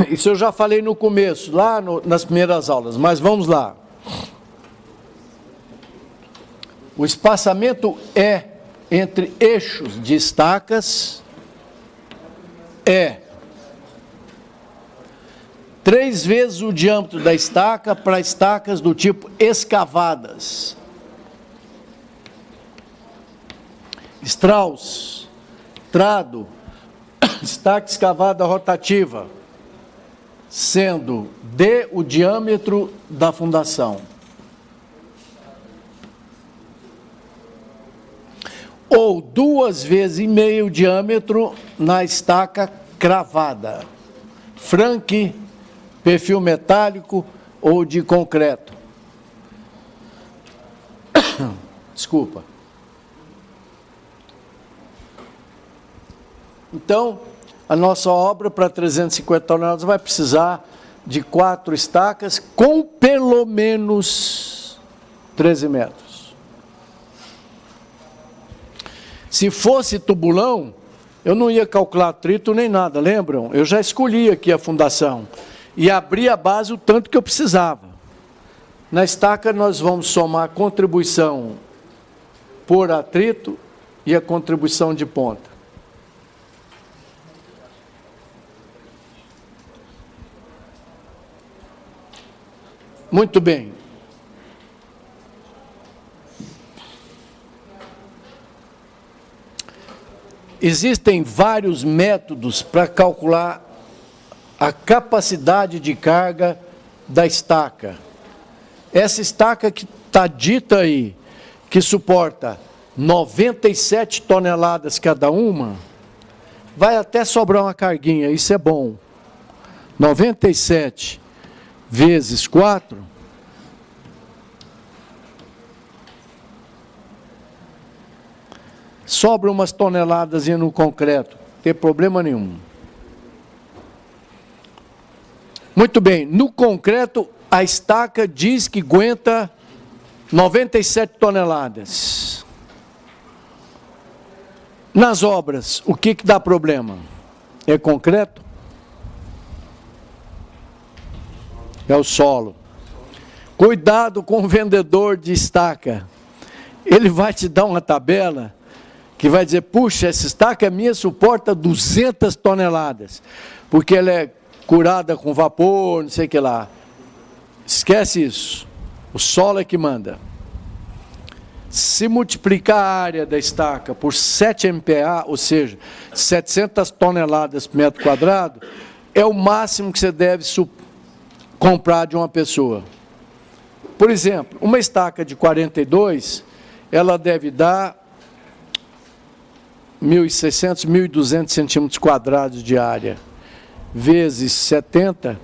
Isso eu já falei no começo, lá nas primeiras aulas, mas vamos lá. O espaçamento entre eixos de estacas é 3 vezes o diâmetro da estaca para estacas do tipo escavadas. Strauss, Trado, estaca escavada rotativa, sendo D o diâmetro da fundação. Ou 2,5 vezes o diâmetro na estaca cravada. Frank, perfil metálico ou de concreto. Desculpa. Então, a nossa obra para 350 toneladas vai precisar de 4 estacas com pelo menos 13 metros. Se fosse tubulão, eu não ia calcular atrito nem nada, lembram? Eu já escolhi aqui a fundação e abri a base o tanto que eu precisava. Na estaca nós vamos somar a contribuição por atrito e a contribuição de ponta. Muito bem. Existem vários métodos para calcular a capacidade de carga da estaca. Essa estaca que está dita aí, que suporta 97 toneladas cada uma, vai até sobrar uma carguinha, isso é bom. 97 vezes 4, sobra umas toneladas no concreto, não tem problema nenhum. Muito bem, no concreto a estaca diz que aguenta 97 toneladas. Nas obras, o que dá problema? É concreto? É o solo. Cuidado com o vendedor de estaca. Ele vai te dar uma tabela que vai dizer, puxa, essa estaca minha suporta 200 toneladas, porque ela é curada com vapor, não sei o que lá. Esquece isso. O solo é que manda. Se multiplicar a área da estaca por 7 MPa, ou seja, 700 toneladas por metro quadrado, é o máximo que você deve comprar de uma pessoa. Por exemplo, uma estaca de 42, ela deve dar 1.600, 1.200 centímetros quadrados de área, vezes 70,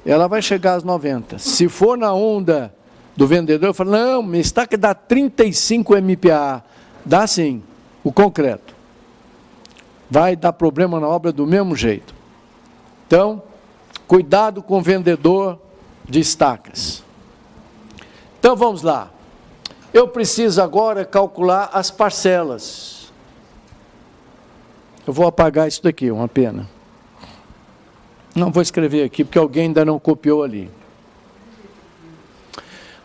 ela vai chegar às 90. Se for na onda do vendedor, eu falo, não, minha estaca dá 35 MPa. Dá sim, o concreto. Vai dar problema na obra do mesmo jeito. Então, cuidado com o vendedor de estacas. Então, vamos lá. Eu preciso agora calcular as parcelas. Eu vou apagar isso daqui, uma pena. Não vou escrever aqui, porque alguém ainda não copiou ali.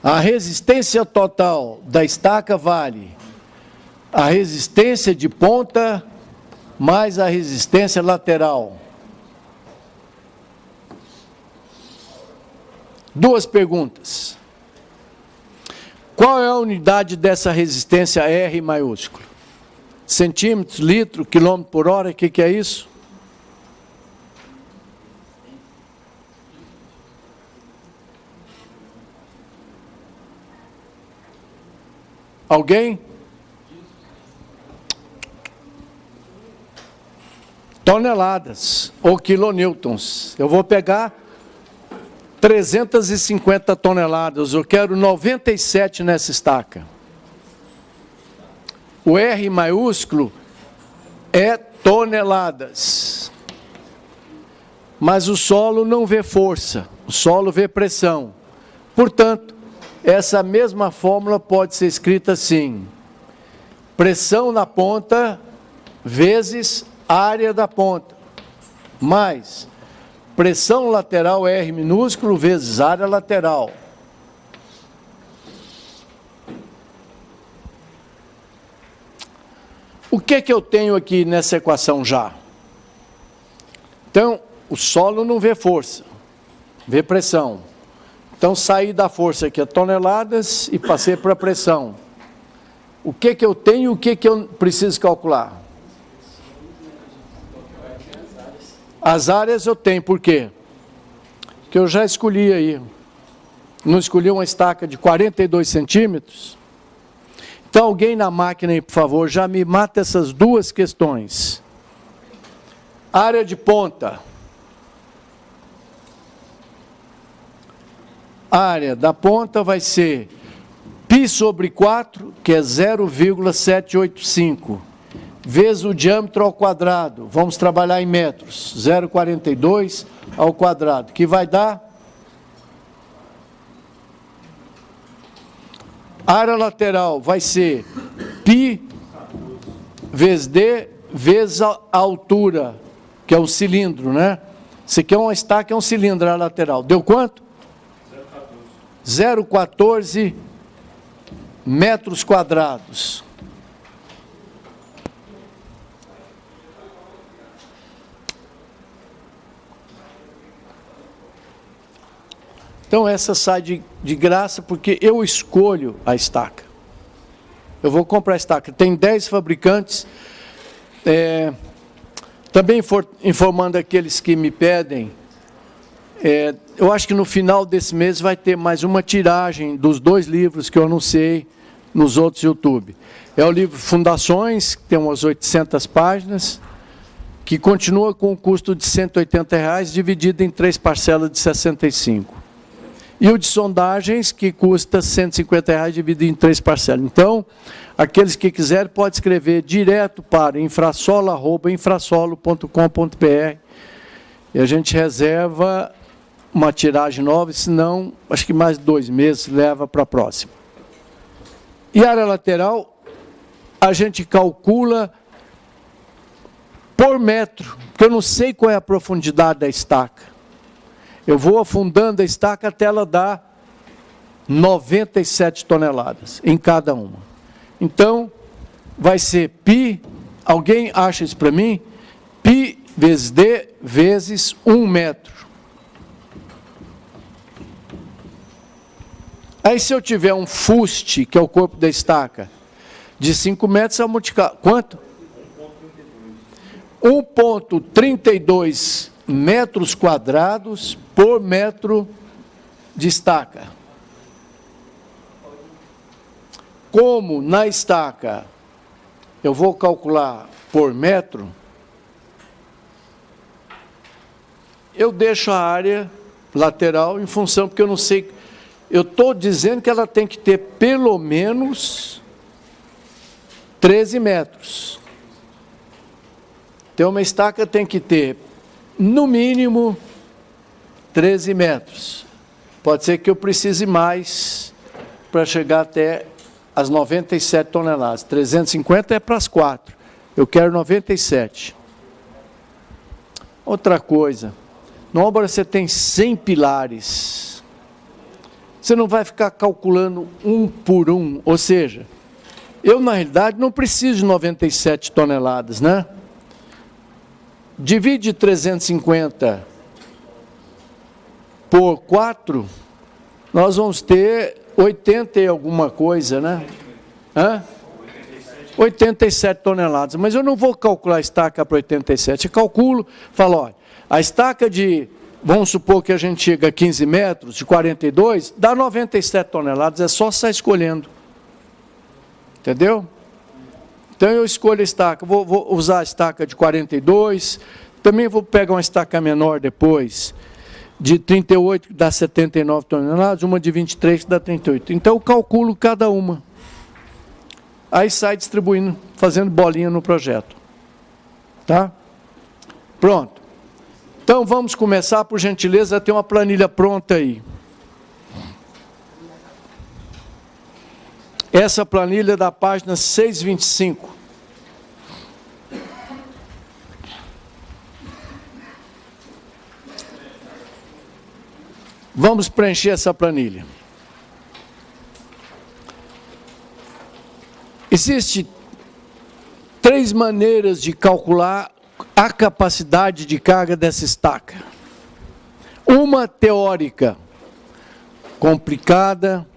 A resistência total da estaca vale a resistência de ponta mais a resistência lateral. Duas perguntas. Qual é a unidade dessa resistência R maiúsculo? Centímetros, litro, quilômetro por hora, o que é isso? Alguém? Toneladas ou quilonewtons. Eu vou pegar 350 toneladas, eu quero 97 nessa estaca. O R maiúsculo é toneladas. Mas o solo não vê força, o solo vê pressão. Portanto, essa mesma fórmula pode ser escrita assim: pressão na ponta vezes área da ponta, mais pressão lateral R minúsculo vezes área lateral. O que eu tenho aqui nessa equação já? Então, o solo não vê força, vê pressão. Então, saí da força aqui a toneladas e passei para a pressão. O que eu tenho e o que eu preciso calcular? As áreas eu tenho, por quê? Porque eu já escolhi aí. Não escolhi uma estaca de 42 centímetros? Então, alguém na máquina aí, por favor, já me mata essas duas questões. Área de ponta. A área da ponta vai ser π sobre 4, que é 0,785, vezes o diâmetro ao quadrado. Vamos trabalhar em metros. 0,42 ao quadrado, que vai dar... A área lateral vai ser π vezes D, vezes a altura, que é o cilindro, né? Esse aqui é uma estaca, é um cilindro a lateral. Deu quanto? 0,14 metros quadrados. Então essa sai de graça porque eu escolho a estaca. Eu vou comprar a estaca. Tem 10 fabricantes. Também informando aqueles que me pedem, eu acho que no final desse mês vai ter mais uma tiragem dos 2 livros que eu anunciei nos outros YouTube. É o livro Fundações, que tem umas 800 páginas, que continua com o custo de R$180, dividido em 3 parcelas de 65. E o de sondagens, que custa R$150, dividido em 3 parcelas. Então, aqueles que quiserem, podem escrever direto para infrasolo@infrasolo.com.br e a gente reserva uma tiragem nova, senão, acho que mais 2 meses leva para a próxima. E área lateral, a gente calcula por metro, porque eu não sei qual é a profundidade da estaca. Eu vou afundando a estaca até ela dar 97 toneladas em cada uma. Então, vai ser π, alguém acha isso para mim? π vezes d vezes 1 metro. Aí se eu tiver um fuste, que é o corpo da estaca, de 5 metros, eu vou multiplicar. Quanto? 1,32 metros quadrados por metro de estaca. Como na estaca eu vou calcular por metro, eu deixo a área lateral em função, porque eu não sei, eu estou dizendo que ela tem que ter pelo menos 13 metros. Então uma estaca tem que ter no mínimo 13 metros. Pode ser que eu precise mais para chegar até as 97 toneladas. 350 é para as 4. Eu quero 97. Outra coisa, na obra você tem 100 pilares. Você não vai ficar calculando um por um, ou seja, eu na realidade não preciso de 97 toneladas, né? Divide 350 por 4, nós vamos ter 80 e alguma coisa, né? 87 toneladas. Mas eu não vou calcular a estaca para 87. Eu calculo, falo, olha, a estaca de, vamos supor que a gente chega a 15 metros, de 42, dá 97 toneladas, é só sair escolhendo. Entendeu? Então eu escolho a estaca, vou usar a estaca de 42, também vou pegar uma estaca menor depois, de 38, que dá 79 toneladas, uma de 23, que dá 38. Então eu calculo cada uma. Aí sai distribuindo, fazendo bolinha no projeto. Tá? Pronto. Então vamos começar, por gentileza, a ter uma planilha pronta aí. Essa planilha é da página 625. Vamos preencher essa planilha. Existem 3 maneiras de calcular a capacidade de carga dessa estaca. Uma teórica, complicada,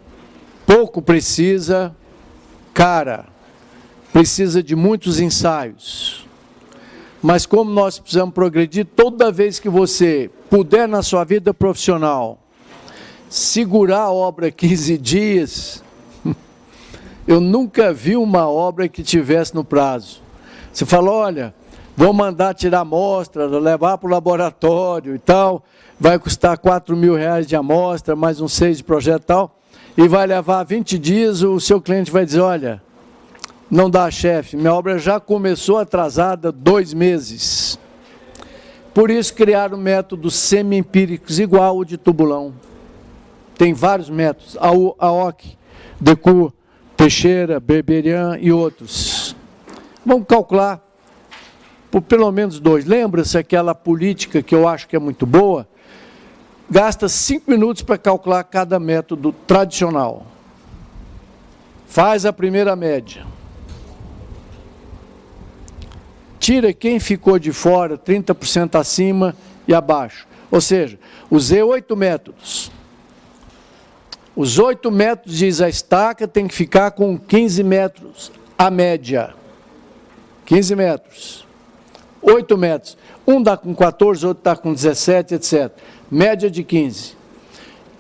pouco precisa, cara, precisa de muitos ensaios. Mas como nós precisamos progredir, toda vez que você puder na sua vida profissional segurar a obra 15 dias, eu nunca vi uma obra que tivesse no prazo. Você fala, olha, vou mandar tirar amostra, levar para o laboratório e tal, vai custar R$4.000 de amostra, mais uns 6 de projeto e tal, e vai levar 20 dias, o seu cliente vai dizer, olha, não dá, chefe, minha obra já começou atrasada 2 meses. Por isso criaram métodos semi-empíricos, igual o de Tubulão. Tem vários métodos, AOC, Decour, Teixeira, Berberian e outros. Vamos calcular por pelo menos 2. Lembra-se aquela política que eu acho que é muito boa? Gasta 5 minutos para calcular cada método tradicional. Faz a primeira média. Tira quem ficou de fora, 30% acima e abaixo. Ou seja, usei 8 métodos. Os 8 métodos, diz a estaca, tem que ficar com 15 metros, a média. 15 metros. 8 metros. Um dá com 14, outro dá com 17, etc. Média de 15.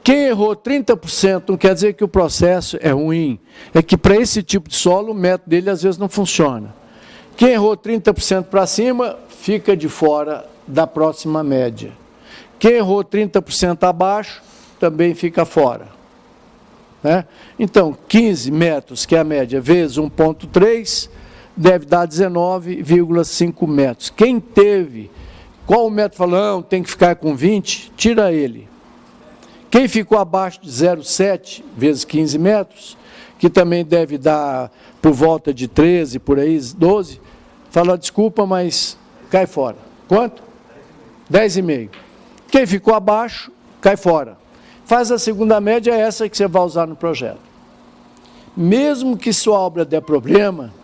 Quem errou 30% não quer dizer que o processo é ruim. É que para esse tipo de solo, o método dele às vezes não funciona. Quem errou 30% para cima, fica de fora da próxima média. Quem errou 30% abaixo, também fica fora. Né? Então, 15 metros, que é a média, vezes 1,3, deve dar 19,5 metros. Quem teve, qual o método falou, não, tem que ficar com 20, tira ele. Quem ficou abaixo de 0,7 vezes 15 metros, que também deve dar por volta de 13, por aí, 12, fala, desculpa, mas cai fora. Quanto? 10,5. Quem ficou abaixo, cai fora. Faz a segunda média, é essa que você vai usar no projeto. Mesmo que sua obra der problema,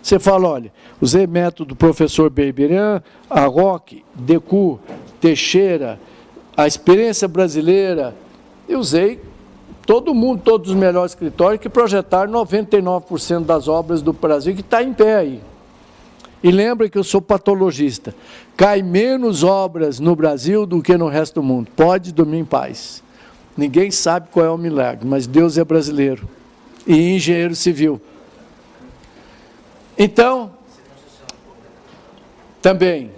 você fala, olha, usei método do professor Berberian, Arroque, Decour, Teixeira, a experiência brasileira, eu usei todo mundo, todos os melhores escritórios que projetaram 99% das obras do Brasil, que está em pé aí. E lembra que eu sou patologista. Cai menos obras no Brasil do que no resto do mundo. Pode dormir em paz. Ninguém sabe qual é o milagre, mas Deus é brasileiro. E engenheiro civil. Então, também,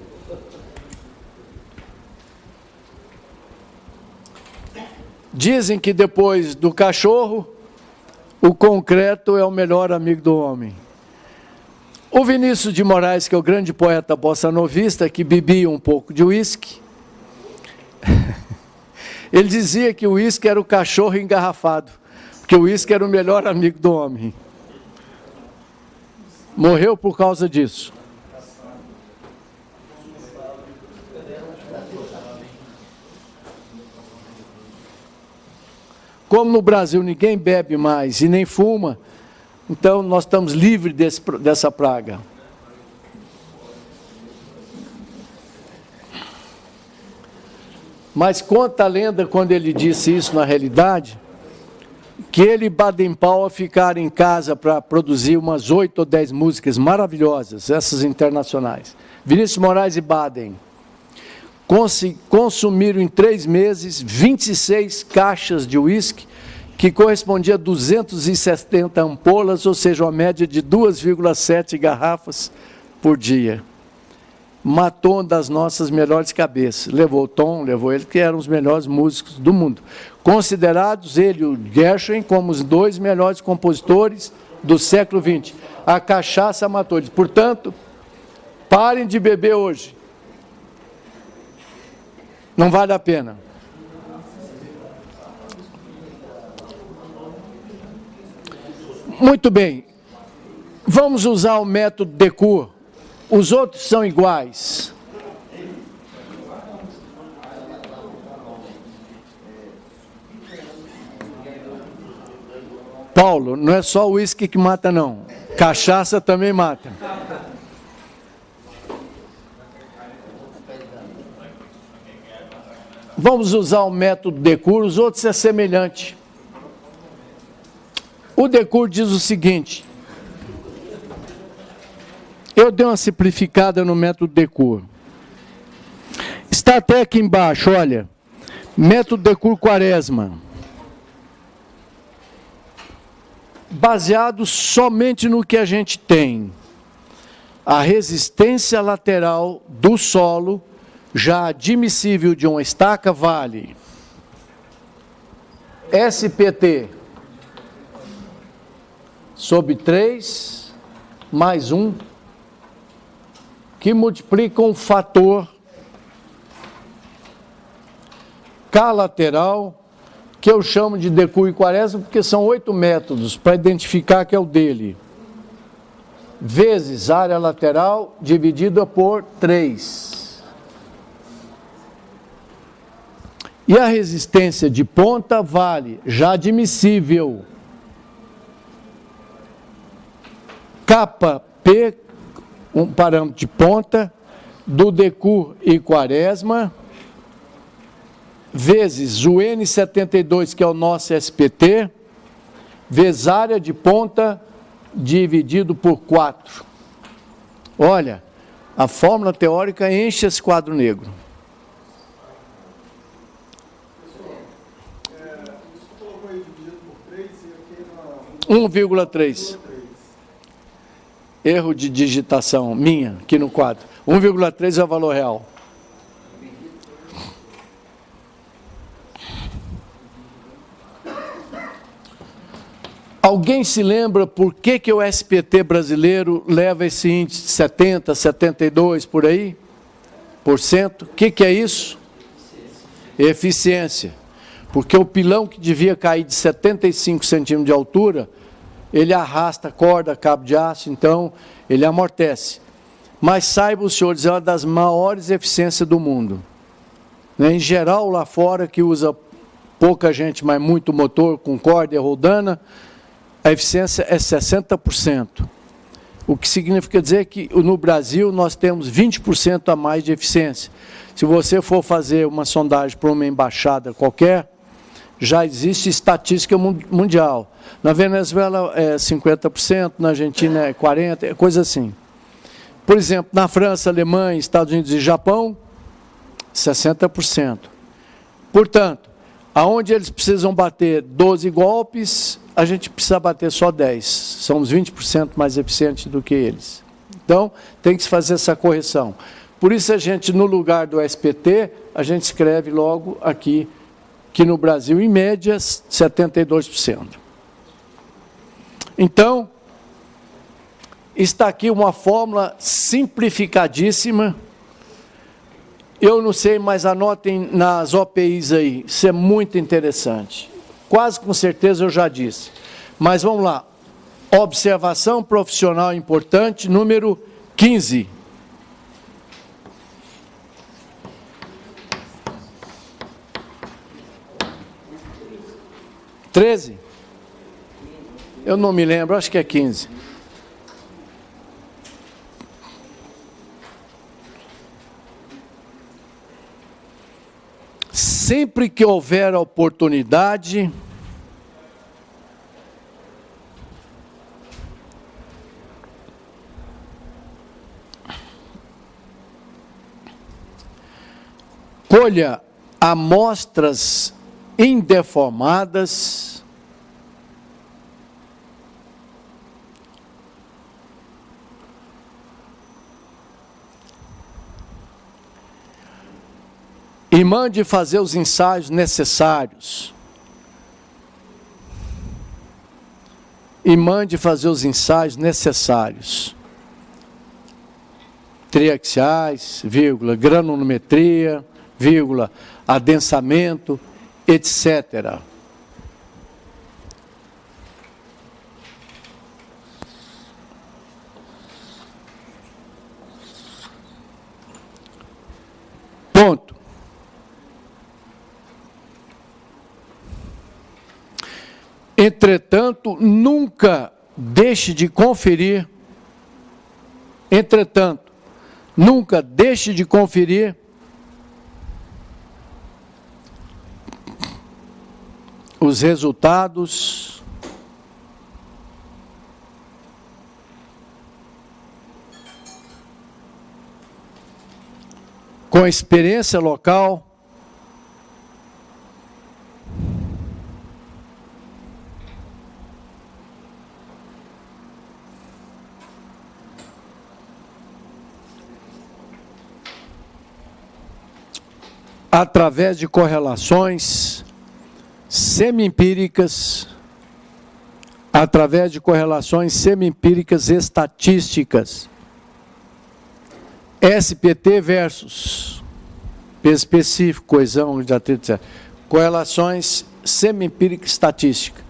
dizem que depois do cachorro, o concreto é o melhor amigo do homem. O Vinícius de Moraes, que é o grande poeta bossa-novista, que bebia um pouco de uísque, ele dizia que o uísque era o cachorro engarrafado, porque o uísque era o melhor amigo do homem. Morreu por causa disso. Como no Brasil ninguém bebe mais e nem fuma, então nós estamos livres dessa praga. Mas conta a lenda, quando ele disse isso na realidade, que ele e Baden-Powell ficaram em casa para produzir umas 8 ou 10 músicas maravilhosas, essas internacionais. Vinícius Moraes e Baden consumiram em 3 meses 26 caixas de uísque, que correspondia a 270 ampolas, ou seja, uma média de 2,7 garrafas por dia. Matou uma das nossas melhores cabeças. Levou o Tom, levou ele, que eram os melhores músicos do mundo. Considerados, ele e o Gershwin, como os 2 melhores compositores do século XX. A cachaça matou eles. Portanto, parem de beber hoje. Não vale a pena. Muito bem. Vamos usar o método Decour. Os outros são iguais. Paulo, não é só o uísque que mata, não. Cachaça também mata. Vamos usar o método Decour, os outros é semelhante. O Decour diz o seguinte, eu dei uma simplificada no método Decour. Está até aqui embaixo, olha, método Decour Quaresma. Baseado somente no que a gente tem. A resistência lateral do solo, já admissível de uma estaca, vale SPT sobre 3 mais 1, que multiplica um fator K lateral, que eu chamo de Decour e Quaresma, porque são 8 métodos para identificar que é o dele. vezes área lateral dividida por 3. E a resistência de ponta vale, já admissível, Kp, um parâmetro de ponta, do Decur e Quaresma, vezes o N72, que é o nosso SPT, vezes área de ponta dividido por 4. Olha, a fórmula teórica enche esse quadro negro. Você colocou aí dividido por 3 e aqui na 1,3. Erro de digitação minha, aqui no quadro. 1,3 é o valor real. Alguém se lembra por que o SPT brasileiro leva esse índice de 70, 72 por aí? Por cento? O que é isso? Eficiência. Porque o pilão que devia cair de 75 centímetros de altura, ele arrasta corda, cabo de aço, então ele amortece. Mas saiba, os senhores, é uma das maiores eficiências do mundo. Em geral, lá fora, que usa pouca gente, mas muito motor com corda e roldana, a eficiência é 60%. O que significa dizer que no Brasil nós temos 20% a mais de eficiência. Se você for fazer uma sondagem para uma embaixada qualquer, já existe estatística mundial. Na Venezuela é 50%, na Argentina é 40%, é coisa assim. Por exemplo, na França, Alemanha, Estados Unidos e Japão, 60%. Portanto, aonde eles precisam bater 12 golpes, a gente precisa bater só 10. Somos 20% mais eficientes do que eles. Então, tem que se fazer essa correção. Por isso, a gente, no lugar do SPT, a gente escreve logo aqui, que no Brasil, em média, 72%. Então, está aqui uma fórmula simplificadíssima. Eu não sei, mas anotem nas OPIs aí, isso é muito interessante. Quase com certeza eu já disse. Mas vamos lá. Observação profissional importante, número 15. (13) Eu não me lembro, acho que é 15. Sempre que houver oportunidade, colha amostras indeformadas e mande fazer os ensaios necessários. Triaxiais, vírgula, granulometria, vírgula, adensamento, etc. Ponto. Entretanto, nunca deixe de conferir os resultados com experiência local, através de correlações semi-empíricas, estatísticas. SPT versus peso específico, coesão, de atrito, etc. Correlações semi-empíricas estatísticas,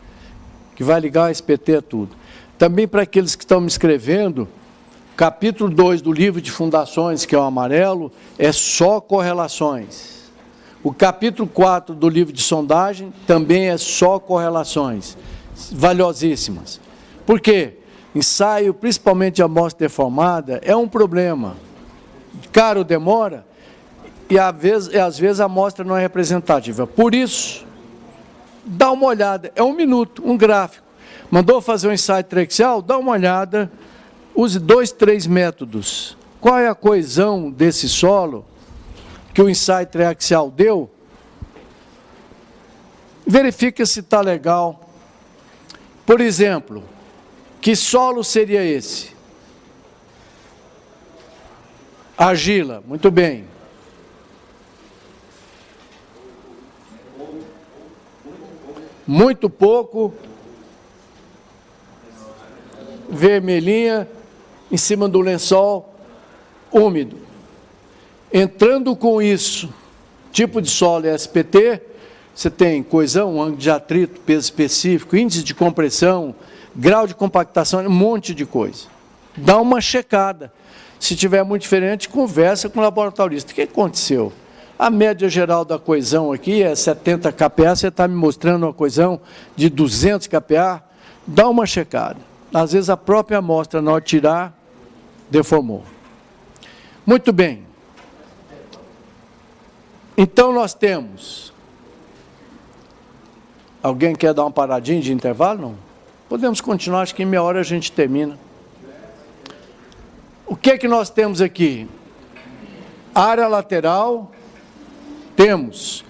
que vai ligar o SPT a tudo. Também para aqueles que estão me escrevendo, Capítulo 2 do livro de fundações, que é o amarelo, é só correlações. O capítulo 4 do livro de sondagem também é só correlações, valiosíssimas. Por quê? Ensaio, principalmente de amostra deformada, é um problema. Caro demora, e às vezes a amostra não é representativa. Por isso, dá uma olhada, é 1 minuto, um gráfico. Mandou fazer um ensaio triaxial? Dá uma olhada, use 2, 3 métodos. Qual é a coesão desse solo que o ensaio triaxial deu? Verifica se está legal. Por exemplo, que solo seria esse? Argila, muito bem. Muito pouco. Vermelhinha, em cima do lençol, úmido. Entrando com isso, tipo de solo é SPT, você tem coesão, ângulo de atrito, peso específico, índice de compressão, grau de compactação, um monte de coisa. Dá uma checada. Se tiver muito diferente, conversa com o laboratorista. O que aconteceu? A média geral da coesão aqui é 70 kPa, você está me mostrando uma coesão de 200 kPa, dá uma checada. Às vezes a própria amostra, na hora de tirar, deformou. Muito bem. Então nós temos... Alguém quer dar uma paradinha de intervalo? Não? Podemos continuar, acho que em meia hora a gente termina. O que é que nós temos aqui? Área lateral, temos.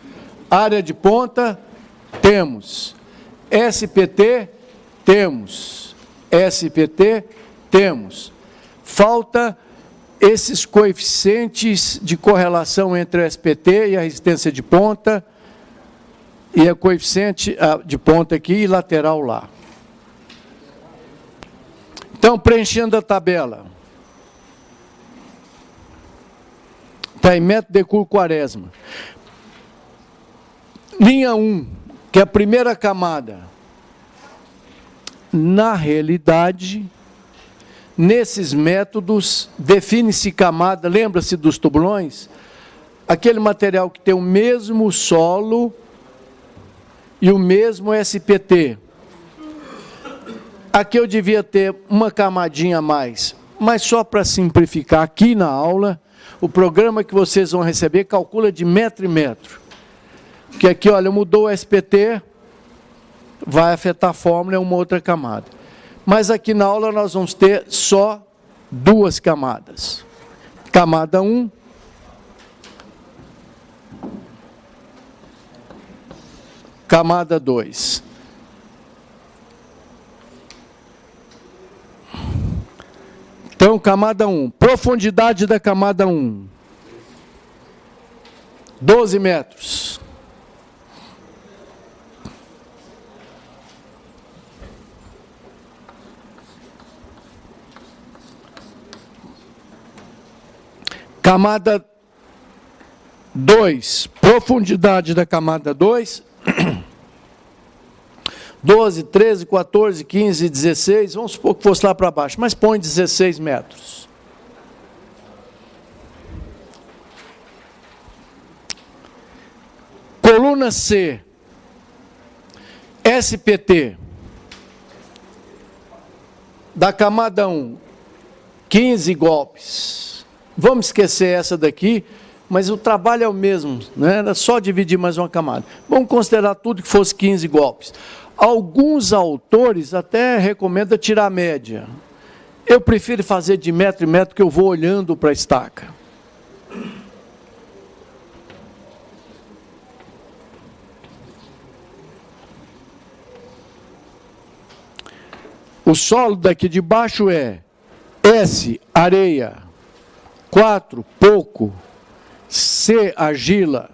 Área de ponta, temos. SPT, temos. SPT, temos. Falta esses coeficientes de correlação entre o SPT e a resistência de ponta, e a coeficiente de ponta aqui e lateral lá. Então, preenchendo a tabela. Está em método de Cour-Quaresma. Linha 1, que é a primeira camada. Na realidade, nesses métodos, define-se camada, lembra-se dos tubulões? Aquele material que tem o mesmo solo e o mesmo SPT. Aqui eu devia ter uma camadinha a mais, mas só para simplificar aqui na aula, o programa que vocês vão receber calcula de metro em metro. Que aqui, olha, mudou o SPT, vai afetar a fórmula, é uma outra camada. Mas aqui na aula nós vamos ter só 2 camadas. Camada 1, camada 2. Então, camada 1, profundidade da camada 1, 12 metros. Camada 2, profundidade da camada 2, 12, 13, 14, 15, 16, vamos supor que fosse lá para baixo, mas põe 16 metros. Coluna C, SPT, da camada 1, 15 golpes. Vamos esquecer essa daqui, mas o trabalho é o mesmo, né? Era só dividir mais uma camada. Vamos considerar tudo que fosse 15 golpes. Alguns autores até recomendam tirar a média. Eu prefiro fazer de metro em metro, que eu vou olhando para a estaca. O solo daqui de baixo é S, areia, 4, pouco, C, argila.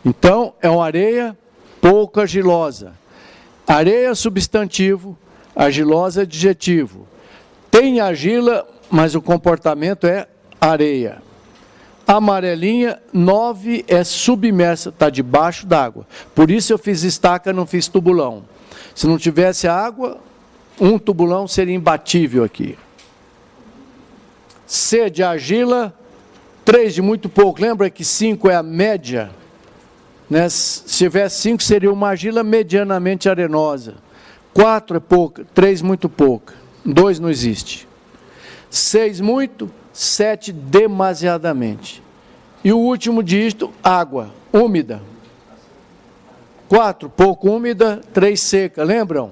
Então, é uma areia pouco argilosa. Areia, substantivo, argilosa, adjetivo. Tem argila, mas o comportamento é areia. Amarelinha, 9 é submersa, está debaixo d'água. Por isso eu fiz estaca, não fiz tubulão. Se não tivesse água, um tubulão seria imbatível aqui. C de argila, 3 de muito pouco. Lembra que 5 é a média? Né? Se tivesse 5, seria uma argila medianamente arenosa. 4 é pouca, 3 muito pouca. 2 não existe. 6 muito, 7 demasiadamente. E o último dígito, água, úmida. 4, pouco úmida, 3 seca, lembram?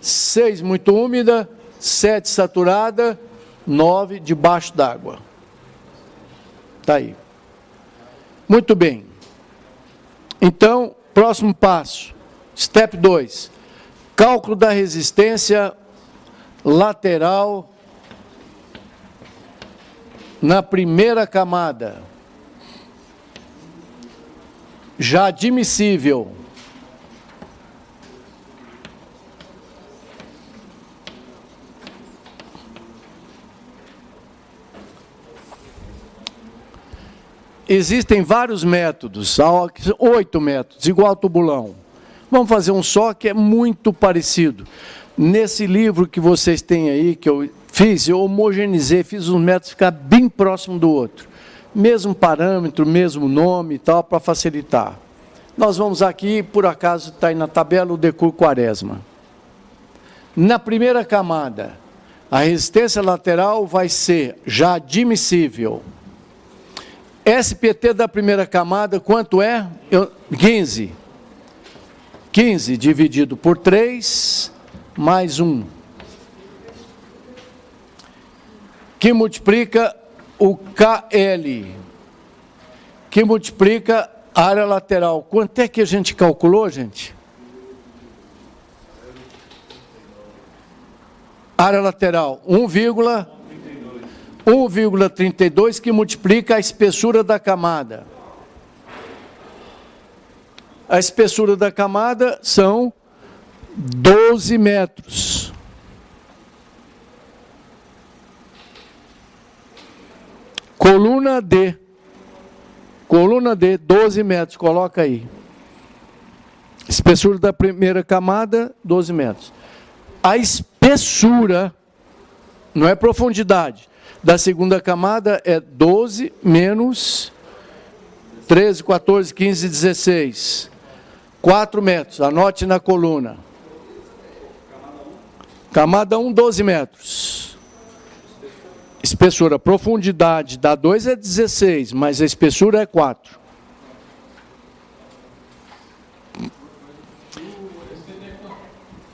6 muito úmida, 7 saturada, 9 debaixo d'água. Está aí. Muito bem. Então, próximo passo, step 2. Cálculo da resistência lateral na primeira camada. Já admissível. Existem vários métodos, 8 métodos, igual ao tubulão. Vamos fazer um só que é muito parecido. Nesse livro que vocês têm aí, que eu fiz, eu homogeneizei, fiz os métodos ficar bem próximo do outro. Mesmo parâmetro, mesmo nome e tal, para facilitar. Nós vamos aqui, por acaso está aí na tabela, o Decur Quaresma. Na primeira camada, a resistência lateral vai ser já admissível. SPT da primeira camada, quanto é? 15. 15 dividido por 3, mais 1. Que multiplica o KL, que multiplica a área lateral. Quanto é que a gente calculou, gente? Área lateral, 1,32, que multiplica a espessura da camada. A espessura da camada são 12 metros. Coluna D, 12 metros, coloca aí. Espessura da primeira camada, 12 metros. A espessura, não é profundidade, da segunda camada é 12 menos 13, 14, 15, 16. 4 metros, anote na coluna. Camada 1, 12 metros. Espessura, profundidade da 2 é 16, mas a espessura é 4.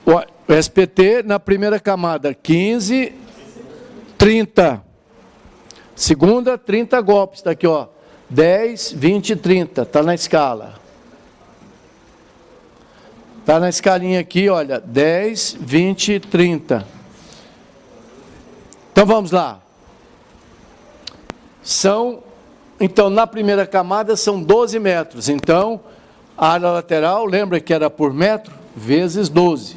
O SPT na primeira camada, 15, 30. Segunda, 30 golpes, está aqui, ó. 10, 20, 30, está na escala. Está na escalinha aqui, olha, 10, 20, 30. Então vamos lá. Então, na primeira camada são 12 metros. Então, a área lateral, lembra que era por metro? Vezes 12.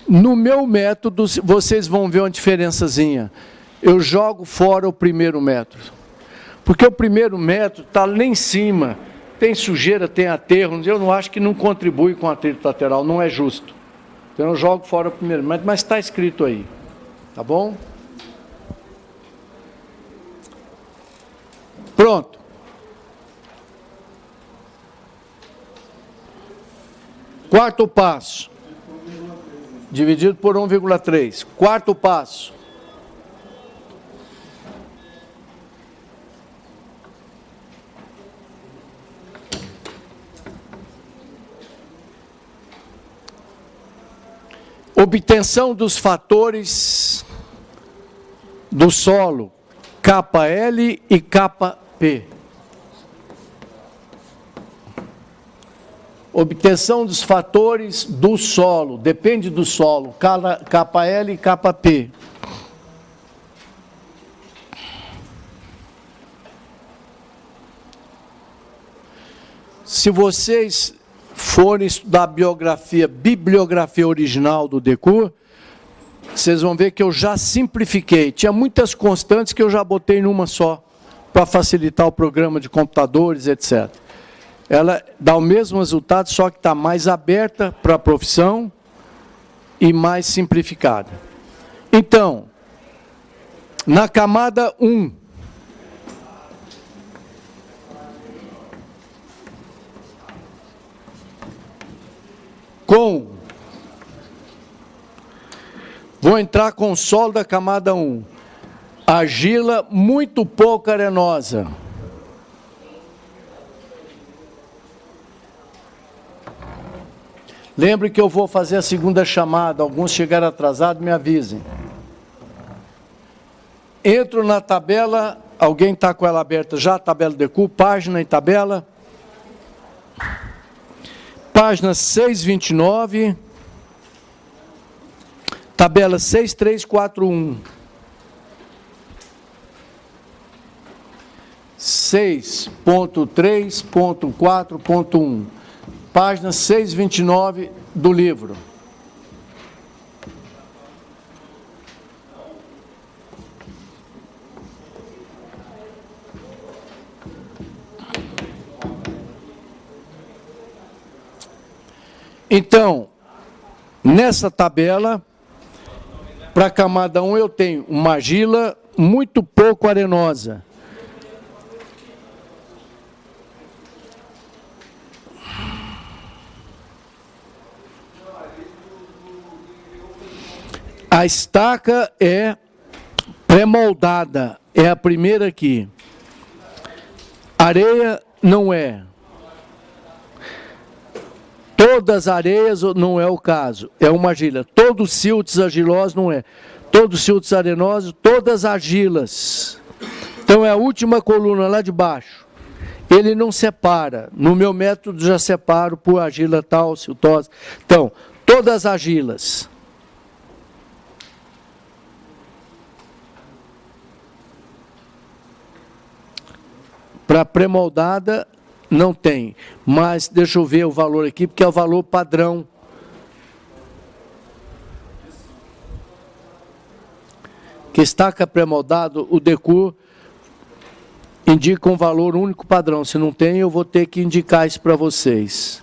No meu método, vocês vão ver uma diferençazinha. Eu jogo fora o primeiro método. Porque o primeiro método está lá em cima. Tem sujeira, tem aterro. Eu não acho que não contribui com o atrito lateral. Não é justo. Então, eu jogo fora o primeiro método. Mas está escrito aí. Tá bom? Pronto. Quarto passo. Dividido por 1,3. Quarto passo. Obtenção dos fatores do solo, KL e KP. Obtenção dos fatores do solo, depende do solo, KL e KP. Se vocês forem estudar a bibliografia original do Decur, vocês vão ver que eu já simplifiquei. Tinha muitas constantes que eu já botei numa só, para facilitar o programa de computadores, etc. Ela dá o mesmo resultado, só que está mais aberta para a profissão e mais simplificada. Então, Na camada 1, vou entrar com o solo da camada 1, argila muito pouco arenosa. Lembre que eu vou fazer a segunda chamada, alguns chegaram atrasados, me avisem. Entro na tabela, alguém está com ela aberta já, tabela DECU, página e tabela. Página 629, tabela 6341. 6.3.4.1, página 629 do livro. Então, nessa tabela, para a camada 1 eu tenho uma argila muito pouco arenosa. A estaca é pré-moldada, é a primeira aqui. Areia não é. Todas as areias não é o caso, é uma argila. Todos os siltes argilosos não é. Todos os siltes arenosos, todas as argilas. Então é a última coluna lá de baixo. Ele não separa. No meu método já separo por argila tal, siltosa. Então, todas as argilas. Para pré-moldada, não tem, mas deixa eu ver o valor aqui, porque é o valor padrão. Que estaca pré-moldado, o DECU indica um valor único padrão. Se não tem, eu vou ter que indicar isso para vocês.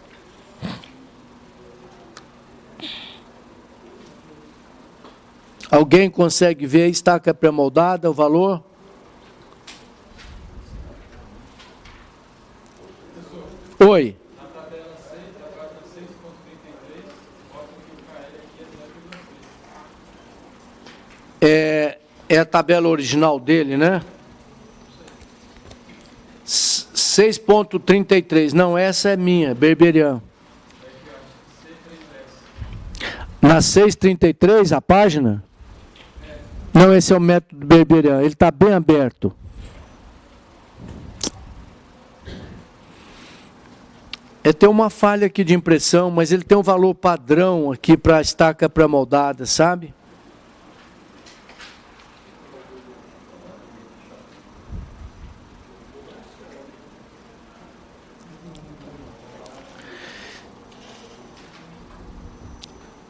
Alguém consegue ver a estaca pré-moldada, o valor? Oi. Na tabela 6, da página 6.33, mostra que o KL aqui é 0,3. É a tabela original dele, né? 6.33. Não, essa é minha, Berberian. Na 6.33, a página? Não, esse é o método Berberian. Ele está bem aberto. Tem uma falha aqui de impressão, mas ele tem um valor padrão aqui para a estaca pré-moldada, sabe?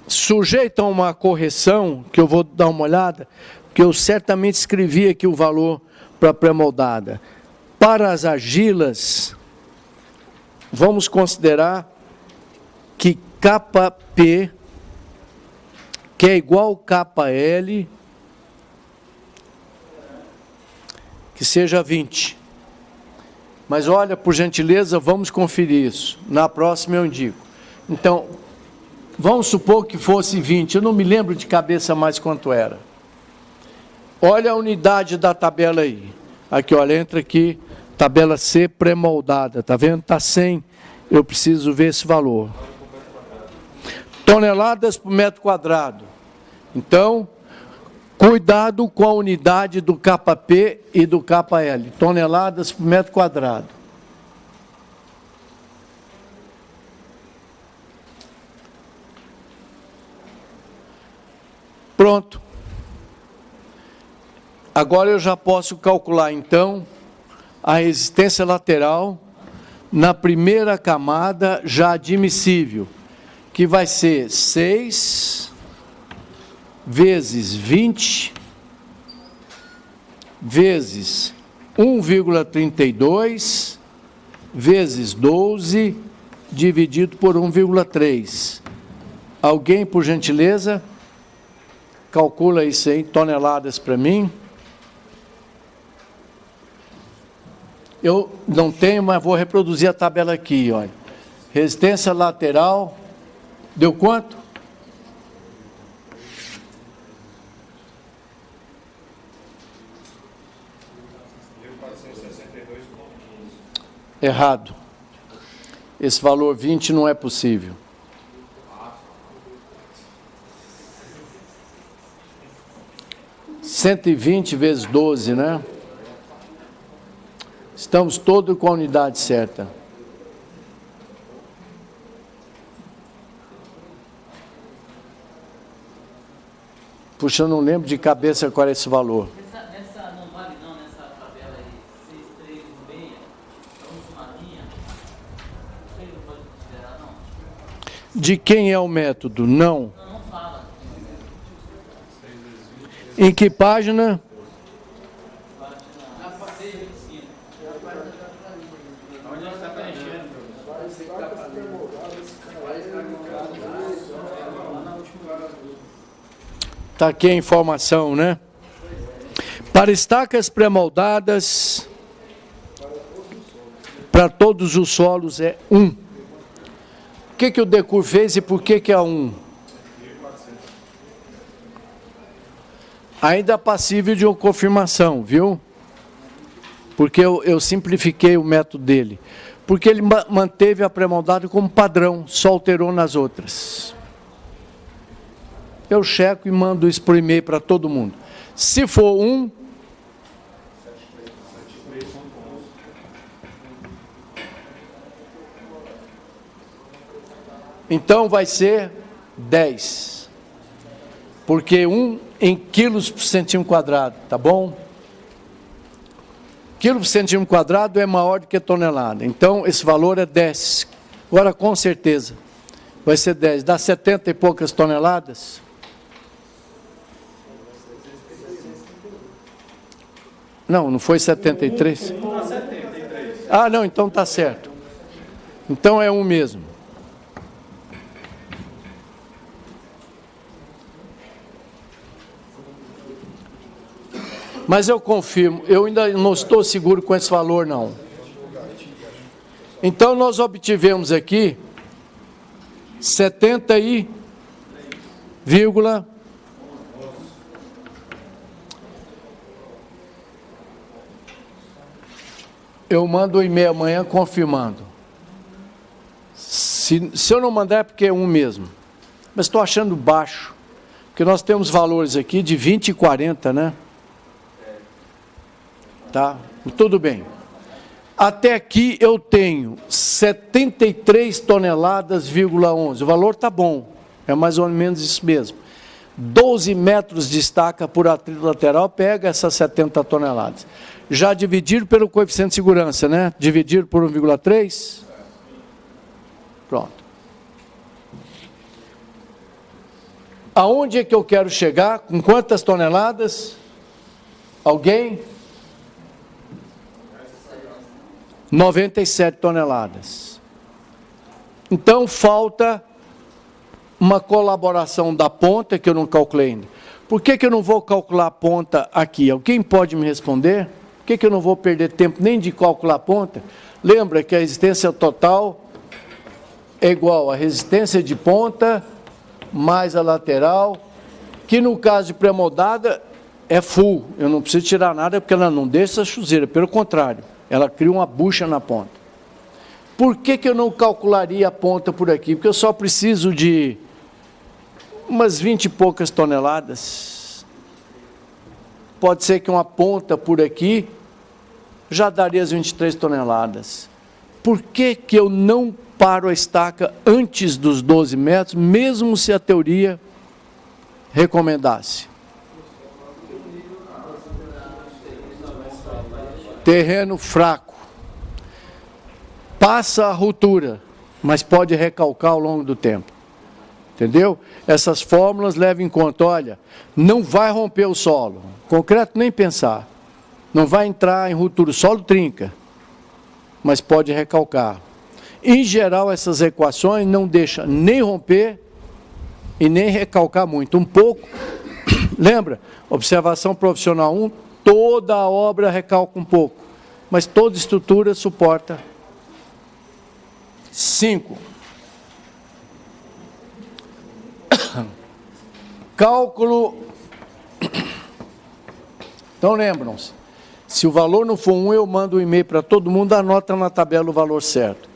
Sujeito a uma correção, que eu vou dar uma olhada, que eu certamente escrevi aqui o valor para a pré-moldada. Para as argilas, vamos considerar que capa P, que é igual capa L, que seja 20. Mas olha, por gentileza, vamos conferir isso. Na próxima eu indico. Então, vamos supor que fosse 20. Eu não me lembro de cabeça mais quanto era. Olha a unidade da tabela aí. Aqui, olha, entra aqui. Tabela C pré-moldada, tá vendo? Está 100, eu preciso ver esse valor. Toneladas por metro quadrado. Então, cuidado com a unidade do KP e do KL. Toneladas por metro quadrado. Pronto. Agora eu já posso calcular, então, a resistência lateral na primeira camada já admissível, que vai ser 6 vezes 20 vezes 1,32 vezes 12 dividido por 1,3. Alguém, por gentileza, calcula isso aí, toneladas para mim. Eu não tenho, mas vou reproduzir a tabela aqui, olha. Resistência lateral, deu quanto? Errado. Esse valor 20 não é possível. (120 vezes 12, né? Estamos todos com a unidade certa. Puxa, eu não lembro de cabeça qual é esse valor. Essa não vale não, nessa tabela aí, 6,3,6, vamos uma linha. Você não pode considerar, não? De quem é o método? Não. Não fala. Em que página? Onde está preenchendo? Está aqui a informação, né? Para estacas pré-moldadas, para todos os solos é 1. O que o Decur fez e por que é 1? Ainda passível de confirmação, viu? Porque eu simplifiquei o método dele. Porque ele manteve a pré-moldada como padrão, só alterou nas outras. Eu checo e mando isso por e-mail para todo mundo. Se for 1, então vai ser 10. Porque 1 em quilos por centímetro quadrado, tá bom? Quilo por centímetro quadrado é maior do que tonelada. Então, esse valor é 10. Agora, com certeza, vai ser 10. Dá 70 e poucas toneladas? Não foi 73? Ah, não, então está certo. Então é 1 mesmo. Mas eu confirmo, eu ainda não estou seguro com esse valor, não. Então, nós obtivemos aqui 70 e vírgula... Eu mando um e-mail amanhã confirmando. Se eu não mandar é porque é 1 mesmo. Mas estou achando baixo. Porque nós temos valores aqui de 20 e 40, né? Tá? Tudo bem. Até aqui eu tenho 73 toneladas,11. O valor está bom. É mais ou menos isso mesmo. 12 metros de estaca por atrito lateral, pega essas 70 toneladas. Já dividir pelo coeficiente de segurança, né? Dividir por 1,3. Pronto. Aonde é que eu quero chegar? Com quantas toneladas? Alguém? 97 toneladas. Então, falta uma colaboração da ponta, que eu não calculei ainda. Por que eu não vou calcular a ponta aqui? Alguém pode me responder? Por que eu não vou perder tempo nem de calcular a ponta? Lembra que a resistência total é igual à resistência de ponta mais a lateral, que no caso de pré-moldada é full. Eu não preciso tirar nada porque ela não deixa a chuzeira, pelo contrário, ela cria uma bucha na ponta. Por que eu não calcularia a ponta por aqui? Porque eu só preciso de umas 20 e poucas toneladas. Pode ser que uma ponta por aqui já daria as 23 toneladas. Por que eu não paro a estaca antes dos 12 metros, mesmo se a teoria recomendasse? Terreno fraco. Passa a ruptura, mas pode recalcar ao longo do tempo. Entendeu? Essas fórmulas levam em conta, olha, não vai romper o solo. Concreto nem pensar. Não vai entrar em ruptura, o solo trinca, mas pode recalcar. Em geral, essas equações não deixam nem romper e nem recalcar muito. Um pouco, lembra? Observação profissional 1, toda a obra recalca um pouco. mas toda estrutura suporta 5. Cálculo. Então lembram-se, se o valor não for 1, eu mando um e-mail para todo mundo, anota na tabela o valor certo.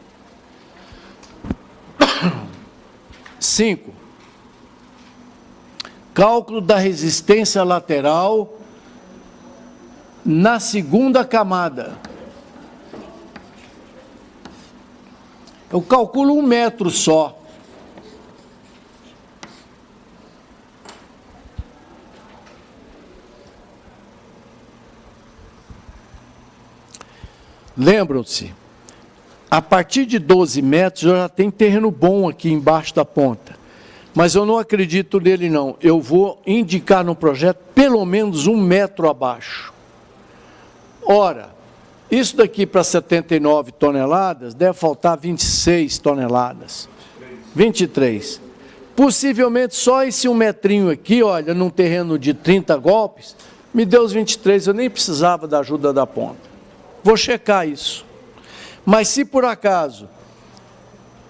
5. Cálculo da resistência lateral na segunda camada. Eu calculo 1 metro só. Lembram-se, a partir de 12 metros eu já tenho terreno bom aqui embaixo da ponta. Mas eu não acredito nele não. Eu vou indicar no projeto pelo menos 1 metro abaixo. Ora, isso daqui para 79 toneladas, deve faltar 26 toneladas. 23. Possivelmente só esse 1 metrinho aqui, olha, num terreno de 30 golpes, me deu os 23, eu nem precisava da ajuda da ponta. Vou checar isso. Mas se por acaso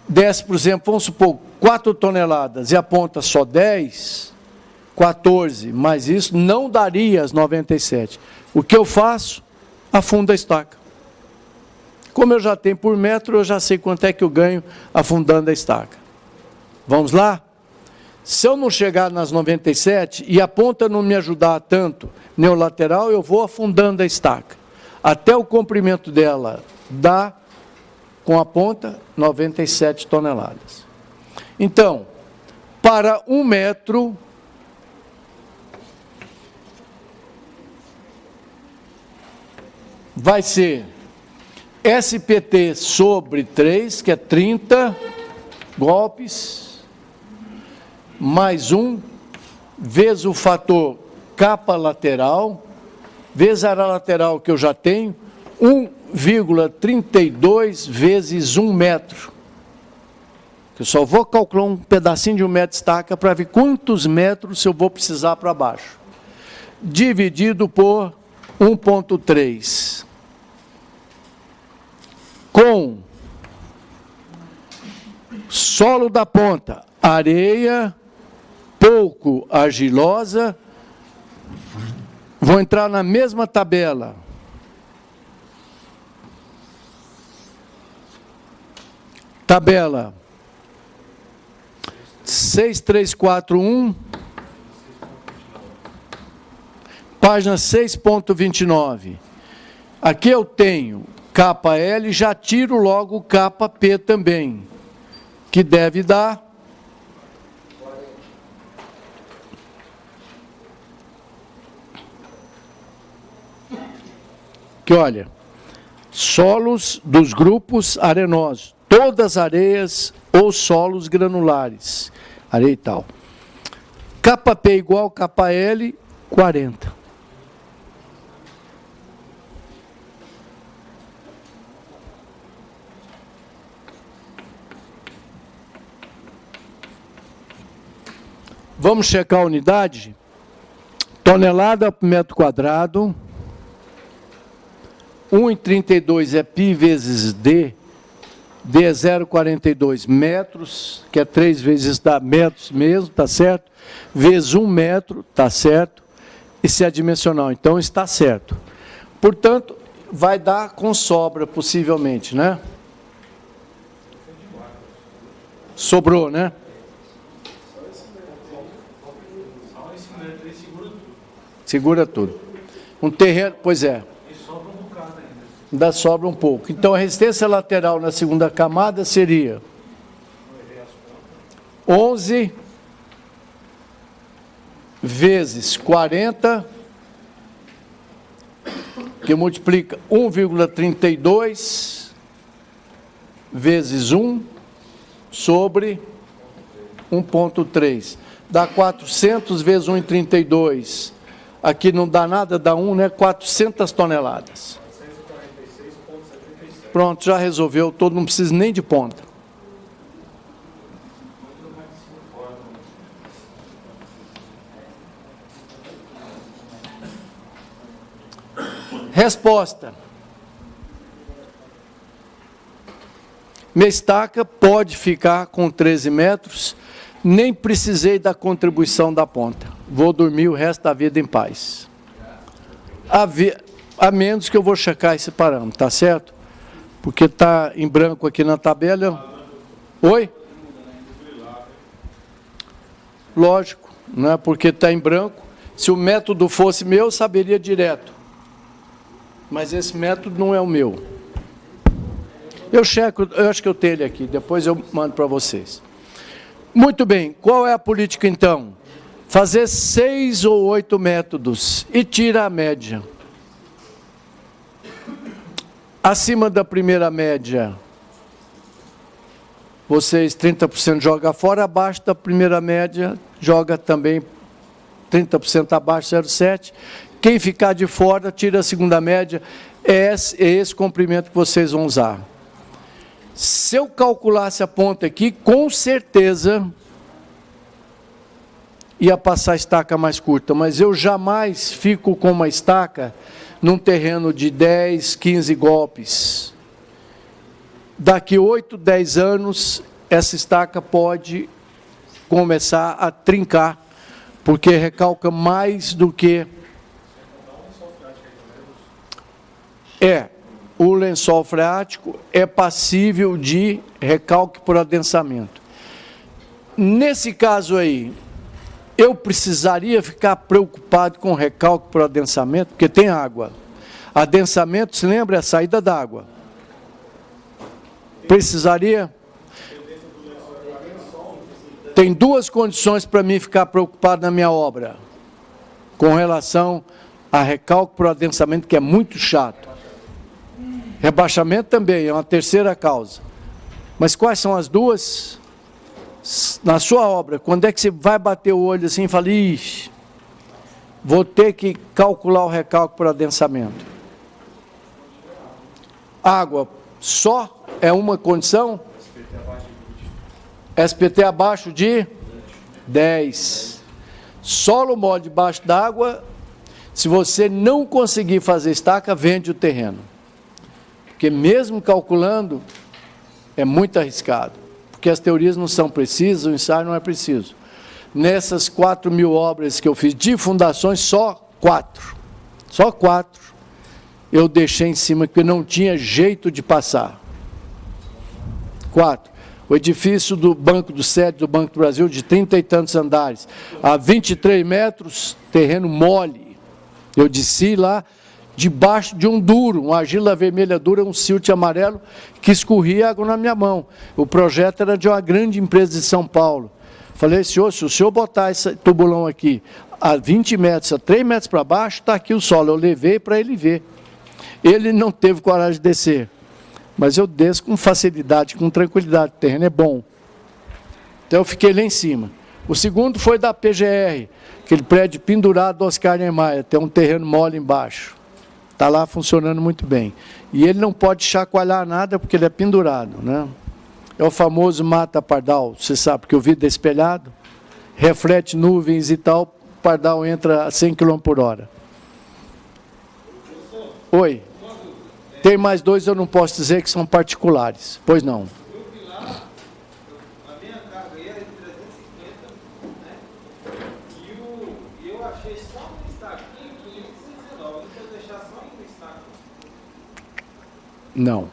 desse, por exemplo, vamos supor, 4 toneladas e a ponta só 10, 14, mas isso não daria as 97. O que eu faço? Afundo a estaca. Como eu já tenho por metro, eu já sei quanto é que eu ganho afundando a estaca. Vamos lá? Se eu não chegar nas 97 e a ponta não me ajudar tanto no lateral, eu vou afundando a estaca. Até o comprimento dela dá, com a ponta, 97 toneladas. Então, para 1 metro, vai ser SPT sobre 3, que é 30 golpes, mais 1, vezes o fator capa lateral, vezes a área lateral que eu já tenho, 1,32 vezes 1 metro. Eu só vou calcular um pedacinho de 1 metro de estaca para ver quantos metros eu vou precisar para baixo. Dividido por 1,3. Com solo da ponta, areia, pouco argilosa. Vou entrar na mesma tabela. Tabela 6341, página 6.29. Aqui eu tenho capa L, já tiro logo capa P também, que deve dar que olha, solos dos grupos arenosos, todas areias ou solos granulares, areia e tal. Capa P igual capa L, 40. Vamos checar a unidade? Tonelada por metro quadrado. 1,32 é π vezes D. D é 0,42 metros, que é 3 vezes dá metros mesmo, tá certo? Vezes 1 metro, tá certo? Esse é dimensional, então está certo. Portanto, vai dar com sobra, possivelmente, né? Sobrou, né? Segura tudo. Um terreno, pois é. Ainda sobra um pouco. Então, a resistência lateral na segunda camada seria 11 vezes 40, que multiplica 1,32 vezes 1 sobre 1,3. Dá 400 vezes 1,32. Aqui não dá nada, dá 1, né? 400 toneladas. Pronto, já resolveu, todo, não precisa nem de ponta. Resposta. Minha estaca pode ficar com 13 metros, nem precisei da contribuição da ponta. Vou dormir o resto da vida em paz. A menos que eu vou checar esse parâmetro, tá certo? Porque está em branco aqui na tabela. Oi? Lógico, não é porque está em branco. Se o método fosse meu, eu saberia direto. Mas esse método não é o meu. Eu checo, eu acho que eu tenho ele aqui, depois eu mando para vocês. Muito bem, qual é a política então? Fazer 6 ou 8 métodos e tira a média. Acima da primeira média, vocês 30% joga fora, abaixo da primeira média, joga também 30% abaixo, 0,7. Quem ficar de fora, tira a segunda média, é esse comprimento que vocês vão usar. Se eu calculasse a ponta aqui, com certeza ia passar a estaca mais curta, mas eu jamais fico com uma estaca num terreno de 10, 15 golpes. Daqui 8, 10 anos, essa estaca pode começar a trincar, porque recalca mais do que... O lençol freático é passível de recalque por adensamento. Nesse caso aí, eu precisaria ficar preocupado com recalque por adensamento, porque tem água. Adensamento, se lembra, é a saída d'água. Precisaria? Tem duas condições para mim ficar preocupado na minha obra, com relação a recalque por adensamento, que é muito chato. Rebaixamento também é uma terceira causa. Mas quais são as duas? Na sua obra, quando é que você vai bater o olho assim e fala, ixi, vou ter que calcular o recalque por adensamento? Água só é uma condição? SPT abaixo de 10. Solo mole debaixo d'água, se você não conseguir fazer estaca, vende o terreno. Porque mesmo calculando, é muito arriscado. Porque as teorias não são precisas, o ensaio não é preciso. Nessas 4.000 obras que eu fiz de fundações, só 4 eu deixei em cima, porque não tinha jeito de passar. 4. O edifício do Banco do Sede, do Banco do Brasil, de 30 e tantos andares, a 23 metros, terreno mole. Eu desci lá, debaixo de um duro, uma argila vermelha dura, um silt amarelo, que escorria água na minha mão. O projeto era de uma grande empresa de São Paulo. Falei, senhor, se o senhor botar esse tubulão aqui a 20 metros, a 3 metros para baixo, está aqui o solo. Eu levei para ele ver. Ele não teve coragem de descer. Mas eu desço com facilidade, com tranquilidade, o terreno é bom. Então eu fiquei lá em cima. O segundo foi da PGR, aquele prédio pendurado do Oscar Niemeyer, tem um terreno mole embaixo. Está lá funcionando muito bem. E ele não pode chacoalhar nada porque ele é pendurado, né? É o famoso mata-pardal, você sabe que o vidro é espelhado, reflete nuvens e tal, o pardal entra a 100 km por hora. Oi. Tem mais 2, eu não posso dizer que são particulares. Pois não. Eu vi lá, a minha carga aí era de 350, né? E eu achei só uma estaquinha 519. Eu vou deixar só uma estaca. Não.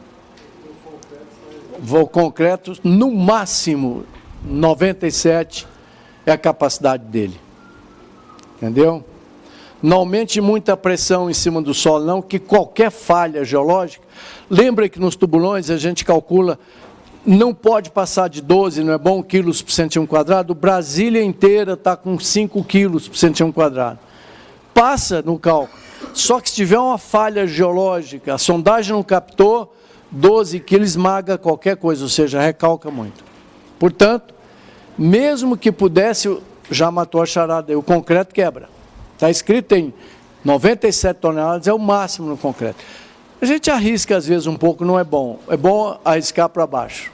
Voo concreto, no máximo 97 é a capacidade dele. Entendeu? Não aumente muita pressão em cima do solo, não, que qualquer falha geológica, lembra que nos tubulões a gente calcula, não pode passar de 12, não é bom, quilos por centímetro quadrado, Brasília inteira está com 5 quilos por centímetro quadrado. Passa no cálculo, só que se tiver uma falha geológica, a sondagem não captou, 12 quilos esmaga qualquer coisa, ou seja, recalca muito. Portanto, mesmo que pudesse, já matou a charada, o concreto quebra. Está escrito em 97 toneladas, é o máximo no concreto. A gente arrisca às vezes um pouco, não é bom. É bom arriscar para baixo.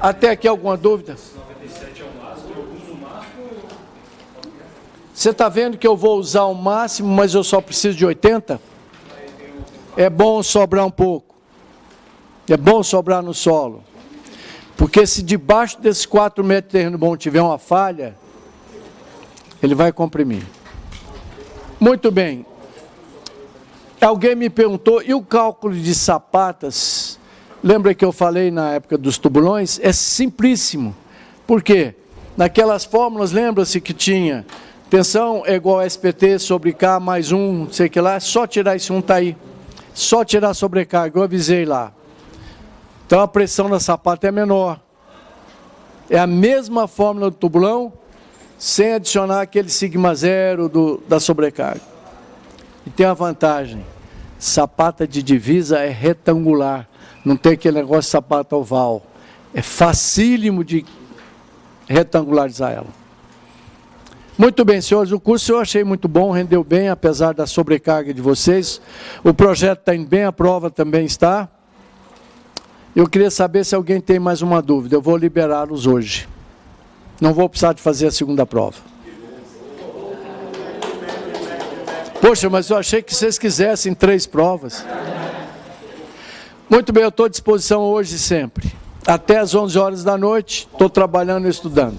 Até aqui alguma dúvida? 97 é o máximo, eu uso o máximo. Você está vendo que eu vou usar o máximo, mas eu só preciso de 80? É bom sobrar um pouco. É bom sobrar no solo. Porque se debaixo desses 4 metros de terreno bom tiver uma falha, ele vai comprimir. Muito bem. Alguém me perguntou, e o cálculo de sapatas? Lembra que eu falei na época dos tubulões? É simplíssimo. Por quê? Naquelas fórmulas, lembra-se que tinha tensão é igual a SPT sobre K mais 1, não sei o que lá, é só tirar esse 1, está aí. Só tirar a sobrecarga, eu avisei lá. Então a pressão da sapata é menor. É a mesma fórmula do tubulão, sem adicionar aquele sigma zero da sobrecarga. E tem a vantagem, sapata de divisa é retangular, não tem aquele negócio de sapata oval. É facílimo de retangularizar ela. Muito bem, senhores, o curso eu achei muito bom, rendeu bem, apesar da sobrecarga de vocês. O projeto está indo bem, a prova também está. Eu queria saber se alguém tem mais uma dúvida. Eu vou liberá-los hoje. Não vou precisar de fazer a segunda prova. Poxa, mas eu achei que vocês quisessem 3 provas. Muito bem, eu estou à disposição hoje e sempre. Até às 11 horas da noite, estou trabalhando e estudando.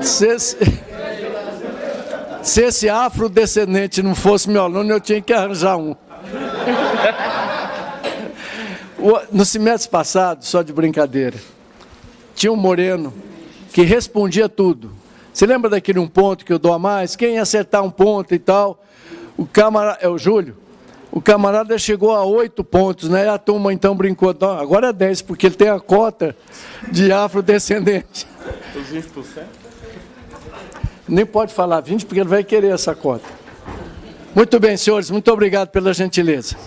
Se esse afrodescendente não fosse meu aluno, eu tinha que arranjar um. No semestre passado, só de brincadeira, tinha um moreno que respondia tudo. Você lembra daquele um ponto que eu dou a mais? Quem ia acertar um ponto e tal? O camarada, é o Júlio, o camarada chegou a 8 pontos, né? E a turma então brincou, não, agora é 10, porque ele tem a cota de afrodescendente. Os 20%? Nem pode falar 20, porque ele vai querer essa cota. Muito bem, senhores, muito obrigado pela gentileza.